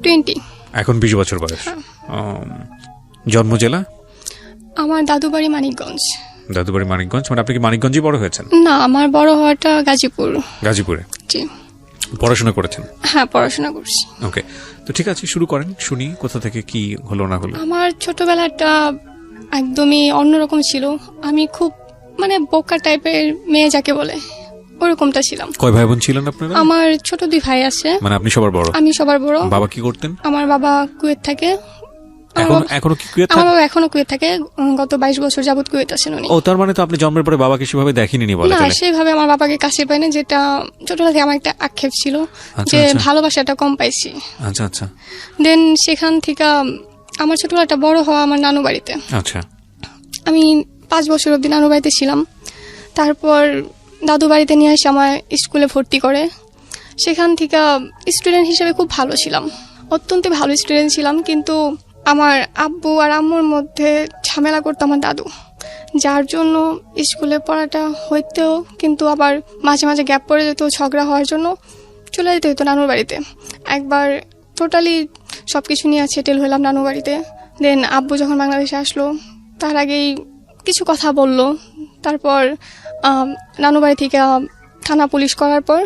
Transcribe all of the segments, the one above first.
20। এখন 20 বছর বয়স। জন্ম জেলা? আমার দাদুবাড়ি মানিকগঞ্জ। দাদুবাড়ি মানিকগঞ্জ, মানে আপনি কি মানিকগঞ্জে বড় হয়েছেন? না, আমার বড় হওয়াটা গাজীপুর। গাজীপুরে? জি। পড়াশোনা করেছেন? হ্যাঁ, পড়াশোনা করছি। ওকে, তো ঠিক আছে, শুরু করেন, শুনি কোথা থেকে কি হলো না হলো। আমার ছোটবেলাটা একদমই অন্যরকম ছিল। আমি খুব মানে বোকা টাইপের মেয়ে যাকে বলে, ওরকমটা ছিলাম। কয় ভাই বোন ছিলেন আপনারা? আমার ছোট 2 ভাই আছে। মানে আপনি সবার বড়? আমি সবার বড়। বাবা কি করতেন? আমার বাবা কুয়েত থাকে। এখনো কি কুয়েত? আমার বাবা এখনো কুয়েত থাকে, গত 22 বছর যাবত কুয়েত আছেন উনি। ও, তার মানে তো আপনি জন্মের পরে বাবাকে সেভাবে দেখিনি বলা না, চলে। সেভাবে আমার বাবাকে কাছে পাইনি, যেটা ছোটবেলা থেকে আমার একটা আক্ষেপ ছিল যে ভালোবাসাটা কম পাইছি। আচ্ছা আচ্ছা। দেন সেখান থেকে আমার ছোটবেলাটা বড় হওয়া আমার নানু বাড়িতে। আচ্ছা। আমি 5 বছর অবধি নানু বাড়িতে ছিলাম। তারপর দাদু বাড়িতে নিয়ে এসে আমার স্কুলে ভর্তি করে। সেখান থেকে স্টুডেন্ট হিসেবে খুব ভালো ছিলাম, অত্যন্ত ভালো স্টুডেন্ট ছিলাম। কিন্তু আমার আব্বু আর আম্মুর মধ্যে ঝামেলা করতো আমার দাদু, যার জন্য স্কুলে পড়াটা হইতেও কিন্তু আবার মাঝে মাঝে গ্যাপ পড়ে যেত। ঝগড়া হওয়ার জন্য চলে যেতে হতো নানুর বাড়িতে। একবার টোটালি সব কিছু নিয়ে সেটেল হলাম নানু বাড়িতে। দেন আব্বু যখন বাংলাদেশে আসলো, তার আগেই কিছু কথা বলল। তারপর নানু বাড়ি থেকে থানা পুলিশ করার পর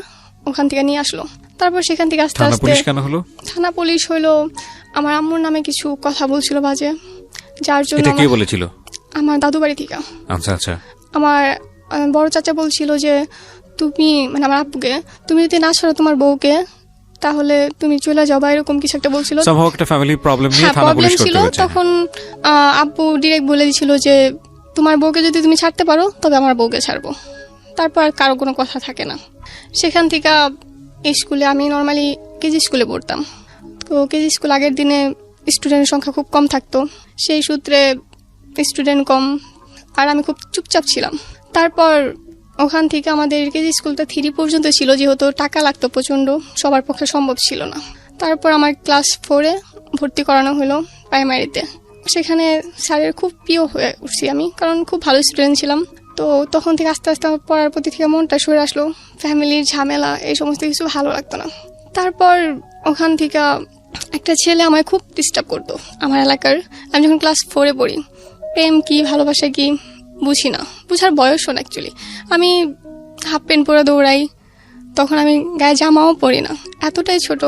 ওখান থেকে নিয়ে আসলো। তারপর সেখান থেকে আস্তে আস্তে থানা পুলিশ হইলো। আমার আম্মুর নামে কিছু কথা বলছিল বাজে, যার জন্য। এটা কে বলেছিল? আমার দাদু বাড়ি থেকে। আচ্ছা আচ্ছা। আমার বড় চাচা বলছিল যে তুমি, মানে আমার আব্বুকে, তুমি যদি না ছাড়ো তোমার বউকে, তাহলে তুমি চলে যাও, বা এরকম কিছু একটা বলছিল। একটা ফ্যামিলি প্রবলেম নিয়ে থানা পুলিশ করতে হয়েছে। তখন আব্বু ডিরেক্ট বলে দিয়েছিল যে তোমার বউকে যদি তুমি ছাড়তে পারো তবে আমার বউকে ছাড়বো। তারপর আর কারো কোনো কথা থাকে না। সেখান থেকে স্কুলে আমি নর্মালি কেজি স্কুলে পড়তাম। তো কেজি স্কুল আগের দিনে স্টুডেন্টের সংখ্যা খুব কম থাকতো, সেই সূত্রে স্টুডেন্ট কম, আর আমি খুব চুপচাপ ছিলাম। তারপর ওখান থেকে আমাদের কেজি স্কুলটা 3 পর্যন্ত ছিল, যেহেতু টাকা লাগতো প্রচণ্ড, সবার পক্ষে সম্ভব ছিল না। তারপর আমার ক্লাস 4-এ ভর্তি করানো হলো প্রাইমারিতে। সেখানে স্যারের খুব প্রিয় হয়ে উঠছি আমি, কারণ খুব ভালো স্টুডেন্ট ছিলাম। তো তখন থেকে আস্তে আস্তে আমার পড়ার প্রতি থেকে মনটা সরে আসলো। ফ্যামিলির ঝামেলা এই সমস্ত কিছু ভালো লাগতো না। তারপর ওখান থেকে একটা ছেলে আমায় খুব ডিস্টার্ব করতো আমার এলাকার। আমি যখন ক্লাস 4-এ পড়ি, প্রেম কি ভালোবাসা কি বুঝি না, বুঝার বয়সও না অ্যাকচুয়ালি। আমি হাফ প্যান্ট পরে দৌড়াই, তখন আমি গায়ে জামাও পরি না, এতটাই ছোট।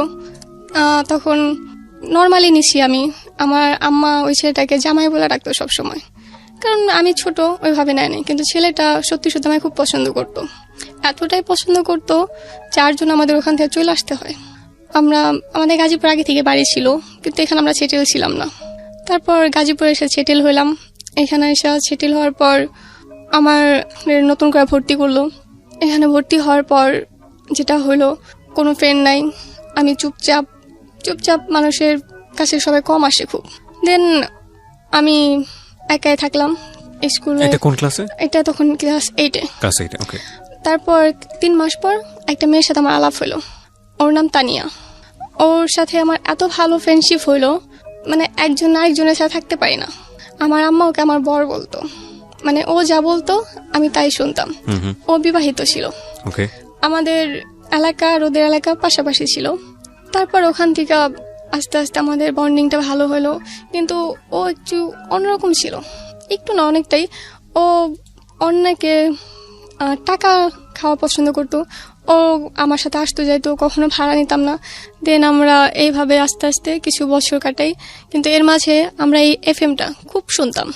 তখন নর্মালি নিছি আমি। আমার আম্মা ওই ছেলেটাকে জামাই বলে ডাকতো সবসময়, কারণ আমি ছোট, ওইভাবে নেয়নি। কিন্তু ছেলেটা সত্যি সত্যি আমায় খুব পছন্দ করতো, এতটাই পছন্দ করতো যার জন্য আমাদের ওখান থেকে চলে আসতে হয়। আমাদের গাজীপুর আগে থেকে বাড়ি ছিল, কিন্তু এখানে আমরা সেটেল ছিলাম না। তারপর গাজীপুরে এসে সেটেল হলাম। এখানে এসে সেটেল হওয়ার পর আমার নতুন করে ভর্তি করলো। এখানে ভর্তি হওয়ার পর যেটা হলো, কোনো ফ্রেন্ড নাই, আমি চুপচাপ, মানুষের কাছে সবাই কম আসে খুব। দেন আমি একাই থাকলাম স্কুলে। এটা কোন ক্লাসে? এটা তখন ক্লাস 8-এ। ক্লাস 8, ওকে। তারপর 3 মাস পর একটা মেয়ের সাথে আমার আলাপ হলো, ওর নাম তানিয়া। ওর সাথে আমার এত ভালো ফ্রেন্ডশিপ হইলো, মানে একজন আরেকজনের সাথে থাকতে পারি না। আমার আম্মা ওকে আমার বর বলতো, মানে ও যা বলতো আমি তাই শুনতাম। ও বিবাহিত ছিল। ওকে। আমাদের এলাকা আর ওদের এলাকা পাশাপাশি ছিল। তারপর ওখান থেকে আস্তে আস্তে আমাদের বন্ডিংটা ভালো হলো। কিন্তু ও একটু অন্যরকম ছিল, একটু না অনেকটাই। ও অন্যকে টাকা খাওয়া পছন্দ করতো। ও আমার সাথে আসতে যাইতো, কখনো ভাড়া নিতাম না। দেন আমরা এইভাবে আস্তে আস্তে কিছু বছর কাটাই। কিন্তু এর মাঝে আমরা এই এফএমটা খুব শুনতাম,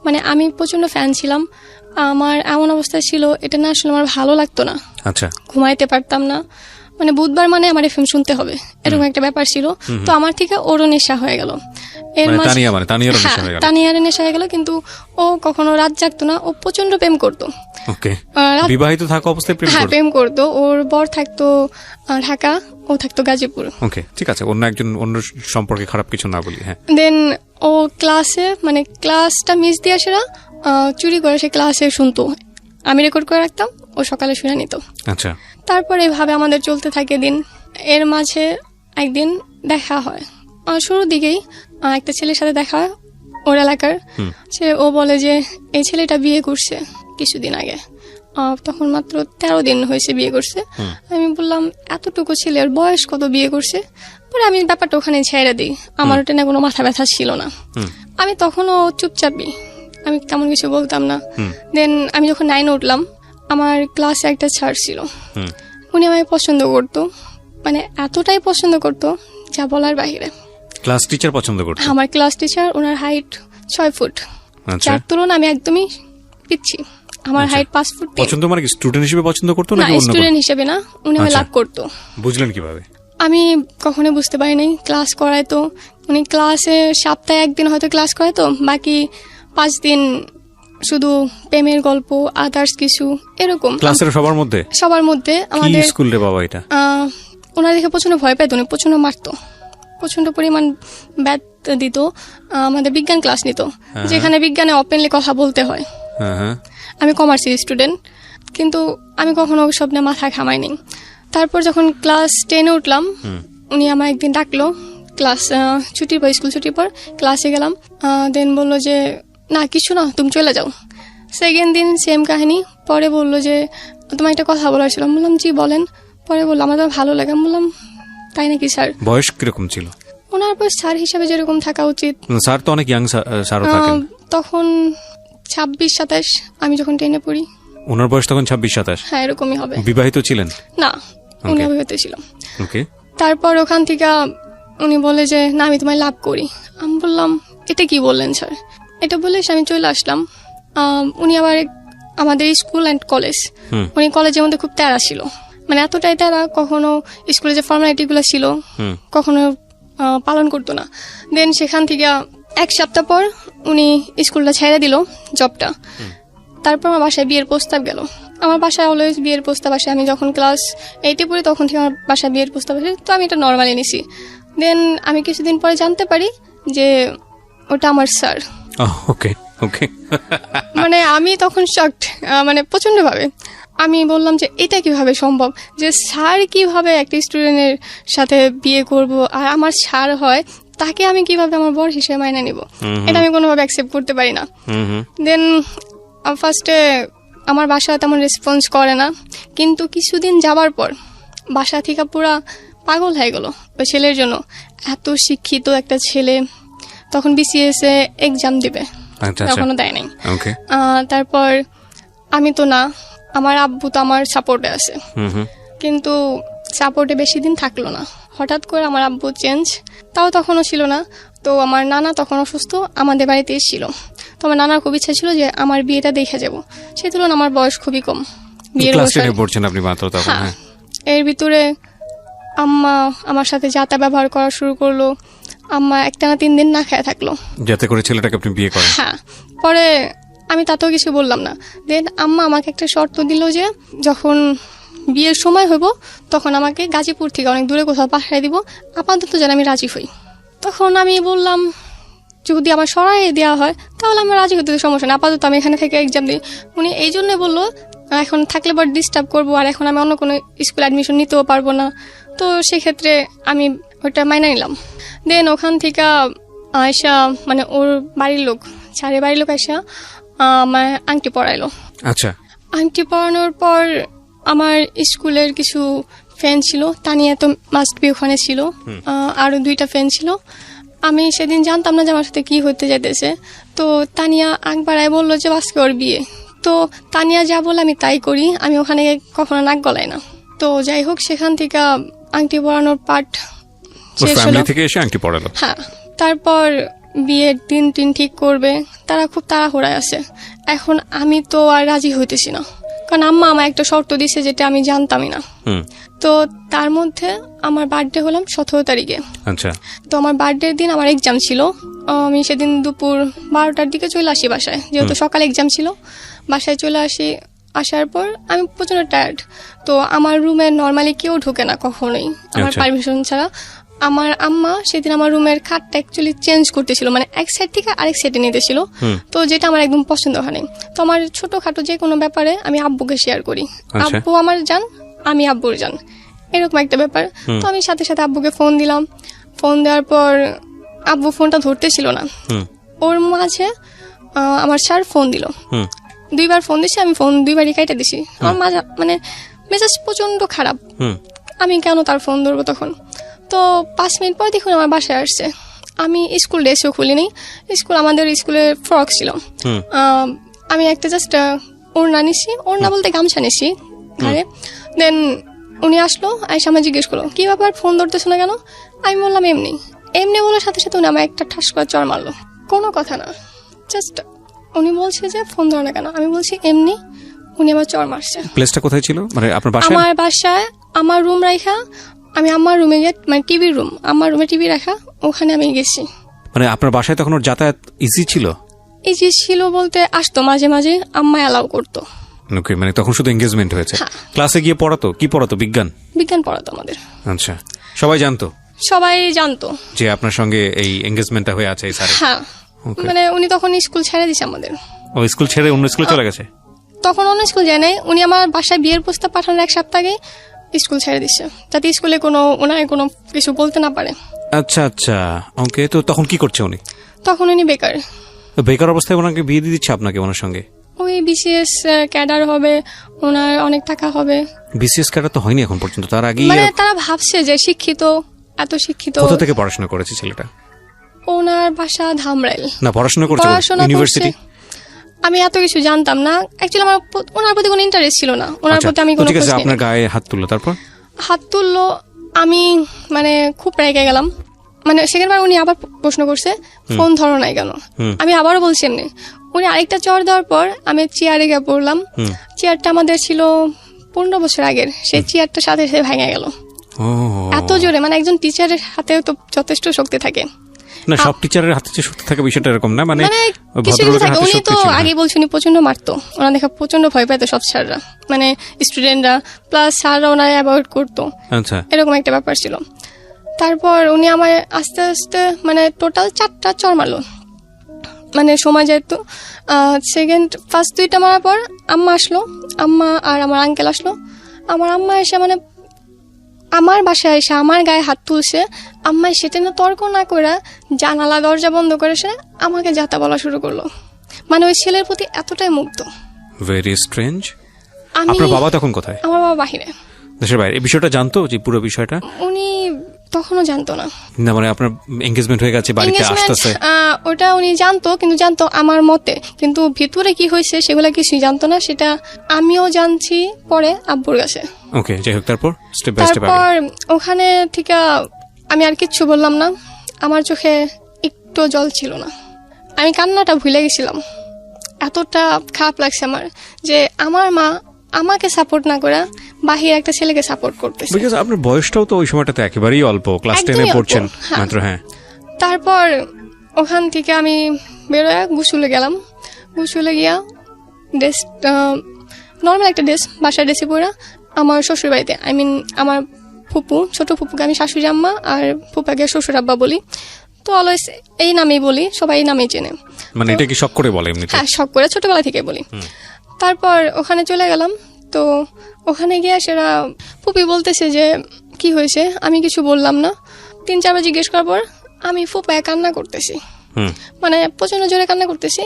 মানে আমি প্রচন্ড ফ্যান ছিলাম। আমার এমন অবস্থা ছিল, এটা না আসলে আমার ভালো লাগতো না। আচ্ছা। ঘুমাইতে পারতাম না, মানে বুধবার মানে আমার এফএম শুনতে হবে, এরকম একটা ব্যাপার ছিল। তো আমার থেকে ওরও নেশা হয়ে গেল। তানিয়ার নেশা হয়ে গেল। কিন্তু ও কখনো রাত জাগতো না, ও প্রচন্ড প্রেম করতো। বিবাহিত থাকা অবস্থায় প্রেম করতো। ওর বর থাকতো ঢাকা, ও থাকতো গাজীপুর। ওকে, ঠিক আছে, অন্য সম্পর্কে খারাপ কিছু না বলি। হ্যাঁ। দেন ও ক্লাসে, মানে ক্লাসটা মিস দিয়ে আসে না, চুরি করে সে ক্লাসে শুনতো। আমি রেকর্ড করে রাখতাম, ও সকালে শুনে নিত। আচ্ছা। তারপর এইভাবে আমাদের চলতে থাকে দিন। এর মাঝে একদিন দেখা হয়, শুরুর দিকেই একটা ছেলের সাথে দেখা হয় ওর এলাকার। ও বলে যে এই ছেলেটা বিয়ে করছে কিছুদিন আগে। তখন মাত্র 13 দিন হয়েছে বিয়ে করছে। আমি বললাম এতটুকু ছেলের বয়স কত বিয়ে করছে। পরে আমি ব্যাপারটা ওখানে ছেড়ে দিই, আমার ওটা না কোনো মাথা ব্যথা ছিল না। আমি তখনও চুপচাপই, আমি তেমন কিছু বলতাম না। দেন আমি যখন 9 উঠলাম, আমার ক্লাসে একটা স্যার ছিল, উনি আমায় পছন্দ করতো, মানে এতটাই পছন্দ করতো যা বলার বাহিরে। ক্লাস টিচার পছন্দ করতো? আমার ক্লাস টিচার, ওনার হাইট 6 ফুট, যার তুলনায় আমি একদমই পিচ্ছি। আমার হাইট 5 ফুট। পছন্দ মানে কি স্টুডেন্ট হিসেবে পছন্দ করতো না, নাকি অন্য? স্টুডেন্ট হিসেবে না, উনি আমায় লাভ করতো। বুঝলেন কিভাবে? আমি কখনো বুঝতে পারি নাই। ক্লাস করাইতো উনি, ক্লাসে সপ্তাহে 1 দিন হয়তো ক্লাস করাইতো, বাকি 5 দিন শুধু প্রেমের গল্প, আদার্স কিছু এরকম। ক্লাসের সবার মধ্যে আমাদের স্কুল রে বাবা এটা। ওনার দেখে প্রচন্ড ভয় পেত, উনি প্রচন্ড মারতো, প্রচন্ড পরিমাণ ব্যাট দিত। আমাদের বিজ্ঞান ক্লাস নিত, যেখানে বিজ্ঞানে ওপেনলি কথা বলতে হয়। আমি কমার্সের স্টুডেন্ট, কিন্তু আমি কখনো সব নিয়ে মাথা ঘামাইনি। তারপর যখন ক্লাস 10-এ উঠলাম, উনি আমার একদিন ডাকলো, ক্লাস ছুটির পর, স্কুল ছুটির পর ক্লাসে গেলাম। দেন বললো যে না কিছু না, তুমি চলে যাও। সেকেন্ড দিন সেম কাহিনী। পরে বললো যে তোমার একটা কথা বলার ছিল। বললাম জি বলেন। পরে বললো আমার তো ভালো লাগে। বললাম তাই নাকি স্যার? বয়স কিরকম ছিল ওনার? বয়স স্যার হিসাবে যেরকম থাকা উচিত। স্যার তো অনেক ইয়াং স্যারও থাকেন। তখন 26-27, আমি যখন 10-এ পড়ি। ওনার বয়স তখন 26-27? হ্যাঁ, এরকমই হবে। বিবাহিত ছিলেন? না, উনি অবিবাহিত ছিল। ওকে। তারপর ওখান থেকে উনি বলে যে না আমি তোমায় লাভ করি। আমি বললাম এটা কি বললেন স্যার? এটা বলে আমি চলে আসলাম। উনি আবার আমাদের স্কুল অ্যান্ড কলেজ, উনি কলেজের মধ্যে খুব তেড়া ছিল, মানে এতটাই তেড়া, কখনো স্কুলে যে ফর্মালিটি গুলো ছিল কখনো পালন করতো না। দেন সেখান থেকে 1 সপ্তাহ পর উনি স্কুলটা ছেড়ে দিল, জবটা। তারপর আমার বাসায় বিয়ের প্রস্তাব গেল। আমার বাসায় অলওয়েজ বিয়ের প্রস্তাব আসে। আমি যখন ক্লাস 8-এ পড়ি তখন থেকে আমার বাসায় বিয়ের প্রস্তাব আসে, তো আমি এটা নর্মালি নিছি। দেন আমি কিছুদিন পরে জানতে পারি যে ওটা আমার স্যার। ওকে ওকে। মানে আমি তখন শকড, মানে প্রচন্ড ভাবে। আমি বললাম যে এটা কিভাবে সম্ভব, যে স্যার কিভাবে একটা স্টুডেন্টের সাথে বিয়ে করব, আর আমার স্যার হয়, তাকে আমি কিভাবে আমার বর হিসেবে মাইনে নিব? এটা আমি কোনোভাবে অ্যাকসেপ্ট করতে পারি না। দেন ফার্স্টে আমার বাসা তেমন রেসপন্স করে না, কিন্তু কিছুদিন যাবার পর বাসা থেকে পুরা পাগল হয়ে গেল ওই ছেলের জন্য। এত শিক্ষিত একটা ছেলে, তখন বিসিএস এ এক্সাম দিবে, এখনো দেয় নাই। তারপর আমি তো না, আমার আব্বু তো আমার সাপোর্টে আছে, কিন্তু সাপোর্টে বেশি দিন থাকলো না। হঠাৎ করে আমার আব্বু চেঞ্জ, তাও তখনও ছিল না। তো আমার নানা তখন অসুস্থ, আমাদের বাড়িতে এসেছিল। তো আমার নানার খুব ইচ্ছা ছিল যে আমার বিয়েটা দেখে যাব। সেই তুলনায় আমার বয়স খুবই কম, বিয়ের বয়স। এর ভিতরে আম্মা আমার সাথে যাতা ব্যবহার করা শুরু করলো। আম্মা একটানা 3 দিন না খেয়ে থাকলো, যাতে করে ছেলেটাকে আপনি বিয়ে করেন। হ্যাঁ। পরে আমি তাতেও কিছু বললাম না। দেন আম্মা আমাকে একটা শর্ত দিল যে যখন বিয়ের সময় হইব তখন আমাকে গাজীপুর থেকে অনেক দূরে কোথাও পাঠিয়ে দিব, আপাতত যেন আমি রাজি হই। তখন আমি বললাম যদি আমার সরাই দেওয়া হয় তাহলে আমার রাজি হতে সমস্যা না, আপাতত আমি এখানে থেকে এক্সাম দিই। উনি এই জন্য বললো এখন থাকলে বড় ডিস্টার্ব করবো, আর এখন আমি অন্য কোনো স্কুল অ্যাডমিশন নিতেও পারবো না। তো সেক্ষেত্রে আমি ওটা মাইনে নিলাম। দেন ওখান থেকে আয়সা, মানে ওর বাড়ির লোক, স্যারের বাড়ির লোক আয়সা আমার আংটি পরাইলো। আচ্ছা। আংটি পরানোর পর আমার স্কুলের কিছু ফ্রেন্ড ছিল, তানিয়া তো মাস্ট বি ওখানে ছিল, আরো 2টা ফ্রেন্ড ছিল। আমি সেদিন জানতাম না যে আমার সাথে কি হতে যেতেছে। তো তানিয়া একবারায় বললো যে আজকে ওর বিয়ে। তো তানিয়া যা বলে আমি তাই করি, আমি ওখানে কখনো নাক গলাই না। তো যাই হোক, সেখান থেকে আংটি পরানোর পার্ট শেষ হলো। হ্যাঁ। তারপর বিয়ের দিন ঠিক করবে, তারা খুব তাড়াহুড়ায় আছে। এখন আমি তো আর রাজি হইতেছি না, কারণ আম্মা আমার একটা শর্ত দিছে যেটা আমি জানতামই না। তো তার মধ্যে আমার বার্থডে হলাম 17 তারিখে। আচ্ছা। তো আমার বার্থডের দিন আমার এক্সাম ছিল। আমি সেদিন দুপুর 12টার দিকে চলে আসি বাসায়, যেহেতু সকালে এক্সাম ছিল। বাসায় চলে আসি, আসার পর আমি প্রচন্ড টায়ার্ড। তো আমার রুমে নর্মালি কেউ ঢোকে না কখনোই আমার পারমিশন ছাড়া। আমার আম্মা সেদিন আমার রুমের খাটটা অ্যাকচুয়ালি চেঞ্জ করতেছিল, মানে এক সাইড থেকে আরেক সাইডে নিতেছিল। তো যেটা আমার একদম পছন্দ হয়নি। তো আমার ছোটখাটো যে কোনো ব্যাপারে আমি আব্বুকে শেয়ার করি, আব্বু আমার জান, আমি আব্বুর জান, এরকম একটা ব্যাপার। তো আমি সাথে সাথে আব্বুকে ফোন দিলাম। ফোন দেওয়ার পর আব্বু ফোনটা ধরতেছিল না। ওর মাঝে আমার স্যার ফোন দিল। 2বার ফোন দিছি, আমি ফোন 2বারই কাইটা দিছি। আমার মানে মেজাজ প্রচন্ড খারাপ, আমি কেন তার ফোন ধরবো তখন। তো 5 মিনিট পর দেখুন আমার বাসায় আসছে। আমি স্কুল ড্রেসও খুলিনি, আমাদের স্কুলের ফ্রক ছিল, আমি একটা জাস্ট ওড়না নিছি, ওড়না বলতে গামছা নিছি ঘরে। দেন উনি আসলো, আইসা আমার জিজ্ঞেস করলো কি ব্যাপার ফোন ধরতেছো না কেন। আমি বললাম এমনি বলার সাথে সাথে উনি আমার একটা ঠাস করে চড় মারলো, কোনো কথা না, জাস্ট উনি বলছে যে ফোন ধরো না কেন, আমি বলছি এমনি, উনি আমার চড় মারছে। প্লেসটা কোথায় ছিল, মানে আপনার বাসায়? আমার বাসায়, আমার রুম রাখা, আমি আমার রুমে গিয়ে, মানে টিভির রুম, আমার রুমে টিভি রাখা, ওখানে আমি গেছি। মানে আপনার বাসায় তখন ওর যাতায়াত ইজি ছিল? ইজি ছিল বলতে আসতো মাঝে মাঝে, আম্মা অ্যালাউ করতো। ওকে, মানে তখন শুধু এঙ্গেজমেন্ট হয়েছে। ক্লাসে গিয়ে পড়াতো, কি পড়াতো? বিজ্ঞান পড়াতো আমাদের। আচ্ছা, সবাই জানতো যে আপনার সঙ্গে এই এঙ্গেজমেন্টটা হয়ে আছে এই স্যার? হ্যাঁ, মানে উনি তখন স্কুল ছেড়ে দিছে আমাদের। ও স্কুল ছেড়ে অন্য স্কুলে চলে গেছে? তখন অন্য স্কুল যায় নাই, উনি আমার বাসায় বিয়ের প্রস্তাব পাঠানোর 1 সপ্তাহ আগে স্কুল ছেড়ে দিচ্ছে, যাতে স্কুলে ওনার কোনো কিছু বলতে না পারে। আচ্ছা, ওকে। তো তখন কি করছে উনি? তখন উনি বেকার অবস্থায় ওনাকে বিয়ে দিয়ে দিচ্ছে আপনাকে ওনার সঙ্গে? ওই বিসিএস ক্যাডার হবে, ওনার অনেক টাকা হবে। বিসিএস ক্যাডার তো হয়নি এখন পর্যন্ত, তার আগে মানে তারা ভাবছে যে এত শিক্ষিত। কোথা থেকে পড়াশোনা করেছে ছেলেটা? ওনার বাসা ধামরাইল। না, পড়াশোনা করছে ইউনিভার্সিটি? আমি এত কিছু জানতাম না, অ্যাকচুয়ালি আমার ওনার প্রতি কোনো ইন্টারেস্ট ছিল না, ওনার প্রতি আমি কোনো। ঠিক আছে, আপনার গায়ে হাত তুললো, তারপর? হাত তুললো, আমি মানে খুব রেগে গেলাম। মানে সেকেন্ডবার উনি আবার প্রশ্ন করছে ফোন ধরো নাই কেন, আমি আবারও বলছি এমনি। উনি আরেকটা চড় দেওয়ার পর আমি চেয়ারে গিয়ে পড়লাম। চেয়ারটা আমাদের ছিল 15 বছর আগের, সেই চেয়ারটা সাথে সাথে ভেঙে গেল এত জোরে। মানে একজন টিচারের হাতেও তো যথেষ্ট শক্তি থাকে না, সব টিচারের হাতে যে শক্তি থাকে বিষয়টা এরকম না, মানে কিছু থাকে। উনি তো আগে বলছেন উনি প্রচন্ড মারতো, ওনার দেখা প্রচন্ড ভয় পাইতো সব স্যাররা, মানে স্টুডেন্টরা প্লাস স্যাররা ওনারা অ্যাভয়েড করতো। আচ্ছা, এরকম একটা ব্যাপার ছিল। তারপর উনি আমার আস্তে আস্তে মানে টোটাল 4টা চড় মারলো, মানে সময় যেহেতু ফার্স্ট 2টা মারার পর আম্মা আসলো, আম্মা আর আমার আঙ্কেল আসলো। আমার আম্মা এসে মানে আমার বাসায় এসে আমার গায়ে হাত তুলছে। আম্মা সেটা না তর্ক না করে জানালা দরজা বন্ধ করে সে আমাকে যাতা বলা শুরু করলো। মানে ওই ছেলের প্রতি এতটাই মুগ্ধ। Very strange. আপনার বাবা তখন কোথায়? আমার বাবা বাহিরে, দেশের বাইরে। এই বিষয়টা জানতো যে পুরো বিষয়টা? উনি তখনও জানতো না। না, মানে আপনার এঙ্গেজমেন্ট হয়ে গেছে, বাড়িতে আসতেছে, ওটা উনি জানতো, কিন্তু জানতো আমার মতে, কিন্তু ভিতরে কি হয়েছে সেগুলো কিছুই জানতো না। সেটা আমিও জানছি পরে আব্বুর কাছে। ওকে, যাই হোক, তারপর স্টেপ বাই স্টেপ। তারপর ওখানে থেকে আমি আর কিচ্ছু বললাম না, আমার চোখে একটু জল ছিল না, আমি কান্নাটা ভুলে গেছিলাম। এতটা খারাপ লাগছে আমার যে আমার মা আমাকে সাপোর্ট না করে বাহিরে একটা ছেলেকে সাপোর্ট করতেছে। বিকজ আপনার বয়সটাও তো ওই সময়টাতে একেবারেই অল্প, ক্লাস 10-এ পড়ছেন মাত্র। হ্যাঁ। তারপর ওখান থেকে আমি বেরোয় গোসলে গেলাম। গোসলে গিয়া ড্রেস, নর্মাল একটা ড্রেস, বাসার ড্রেসে পরে আমার শ্বশুর বাড়িতে, আই মিন আমার ফুপু, ছোট ফুপুকে আমি শাশুড়ি আম্মা আর ফুপাকে শ্বশুর আব্বা বলি। তো অলওয়েজ এই নামেই বলি, সবাই এই নামেই চেনে। মানে এটা কি শখ করে বলে? এমনিতে? হ্যাঁ, শখ করে ছোটবেলা থেকে বলি। তারপর ওখানে চলে গেলাম। তো ওখানে গিয়ে সেরা ফুপি বলতেছে যে কি হয়েছে, আমি কিছু বললাম না। 3-4 বার জিজ্ঞেস করার পর আমি ফুপায় কান্না করতেছি, মানে প্রচন্ড জোরে কান্না করতেছি।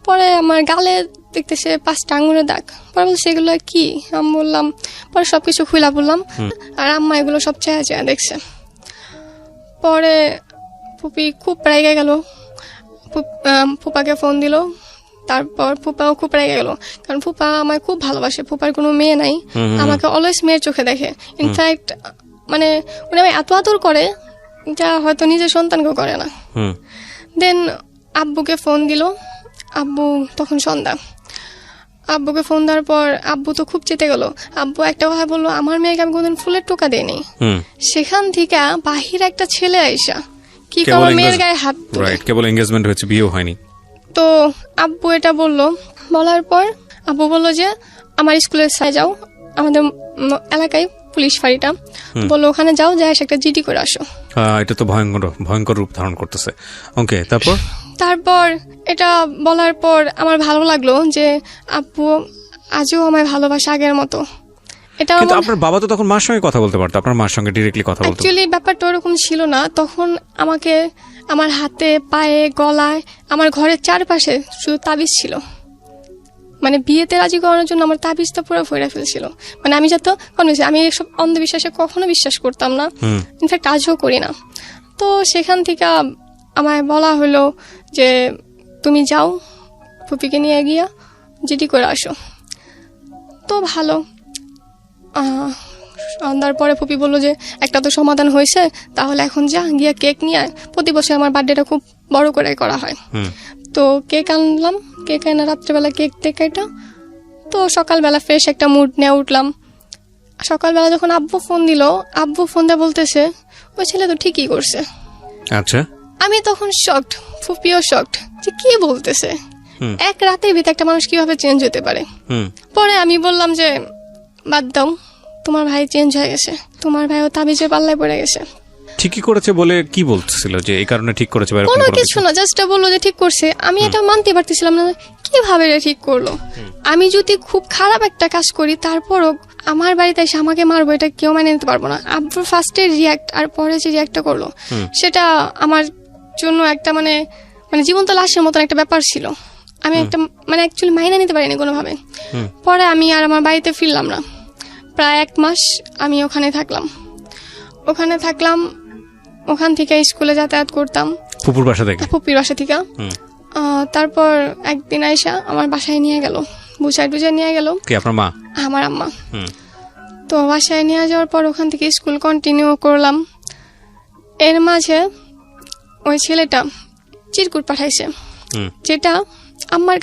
পরে আমার গালে দেখতেছে 5টা আঙুলের দাগ। পরে বলছে এগুলো কি, আমি বললাম, পরে সবকিছু খুলা বললাম। আর আম্মা এগুলো সব চেয়ে চেয়ে দেখছে। পরে ফুপি খুব রেগে গেল, ফুপাকে ফোন দিল। তারপর ফুপাও খুব রেগে গেল, কারণ ফুপা আমায় খুব ভালোবাসে, ফুপার কোনো মেয়ে নাই, আমাকে অলওয়েজ মেয়ের চোখে দেখে। ইনফ্যাক্ট মানে উনি আমায় এত আদর করে যা হয়তো নিজের সন্তানকেও করে না। দেন আব্বুকে ফোন দিল। আব্বু তখন সন্ধ্যা, আব্বুকে ফোন দেওয়ার পর আব্বু তো খুব চেতে গেল। আব্বু একটা কথা বললো, আমার মেয়েকে আমি কোনদিন ফুলের টোকা দেয়নি। সেখান থেকে বাহির একটা ছেলে আইসা কি করে মেয়ের গায়ে হাত তুলে, কেবল এঙ্গেজমেন্ট হয়েছে, বিয়েও হয়নি। তো আব্বু এটা বলার পর আব্বু বললো যে আমার স্কুলের সাইড যাও, আমাদের এলাকায় পুলিশ ফাঁড়িটা, বললো ওখানে যাও, যাই একটা জিডি করে আসো। এটা তো ভয়ঙ্কর রূপ ধারণ করতেছে। ওকে, তারপর এটা বলার পর আমার ভালো লাগলো যে আব্বু আজও আমায় ভালোবাসে আগের মতো। এটা আপনার বাবা তো তখন মার সঙ্গে কথা বলতে পারতো, আপনার মার সঙ্গে ডিরেক্টলি কথা বলতো? অ্যাকচুয়ালি ব্যাপারটা ওরকম ছিল না। তখন আমাকে আমার হাতে, পায়ে, গলায়, আমার ঘরের চারপাশে শুধু তাবিজ ছিল। মানে বিয়েতে রাজি করানোর জন্য আমার তাবিজটা পুরো ফেরা ফেলছিল। মানে আমি যত আমি এসব অন্ধবিশ্বাসে কখনো বিশ্বাস করতাম না, ইনফ্যাক্ট আজও করি না। তো সেখান থেকে আমায় বলা হলো যে তুমি যাও ফুপিকে নিয়ে গিয়া যেটি করে আসো। তো ভালো, সন্ধ্যার পরে ফুপি বললো যে একটা তো সমাধান হয়েছে, তাহলে এখন যা গিয়া কেক নিয়ে আয়। প্রতি বছর আমার বার্থডেটা খুব বড় করে করা হয়। তো কেক আনলাম, কেক এনে রাত্রেবেলা কেক টেকাইটা। তো সকালবেলা ফ্রেশ একটা মুড নিয়ে উঠলাম। সকালবেলা যখন আব্বু ফোন দিল, আব্বু ফোন দিয়ে বলতেছে ওই ছেলে তো ঠিকই করছে। আচ্ছা, আমি তখন শকড, ফুপিও শকড যে কি বলতেছে, এক রাতের ভিতরে একটা মানুষ কিভাবে চেঞ্জ হতে পারে। পরে আমি বললাম যে বাদ দাও, তোমার ভাই চেঞ্জ হয়ে গেছে, তোমার ভাইও তাবিজে পাল্লায় পড়ে গেছে। ঠিকই করেছে বলে কি বলতেছিল যে এই কারণে ঠিক করেছে? কোনো কিছু না, জাস্ট বললো যে ঠিক করছে। আমি এটা মানতে পারতেছিলাম না, কিভাবে এটা ঠিক করলো। আমি যদি খুব খারাপ একটা কাজ করি তারপরও আমার বাড়িতে এসে আমাকে মারবো, এটা কেউ মানে নিতে পারবো না। আব্বুর ফার্স্টে রিয়াক্ট আর পরে যে রিয়াক্টটা করলো সেটা আমার জন্য একটা মানে জীবন্ত লাশের মতন একটা ব্যাপার ছিল। আমি একটা মানে অ্যাকচুয়ালি মাইনে নিতে পারিনি কোনোভাবে। পরে আমি আর আমার বাড়িতে ফিরলাম না, প্রায় 1 মাস আমি ওখানে থাকলাম। ওখান থেকে স্কুলে যাতায়াত করতাম ফুপুর বাসা থেকে, ফুপির বাসা থেকে। তারপর একদিন আইসা আমার বাসায় নিয়ে গেল, বুঝাই টুজাই নিয়ে গেল। কি আপনার মা? আমার আম্মা। তো বাসায় নিয়ে যাওয়ার পর ওখান থেকে স্কুল কন্টিনিউ করলাম। এর মাঝে ওই ছেলেটা চিরকুট পাঠাইছে, যেটা আমার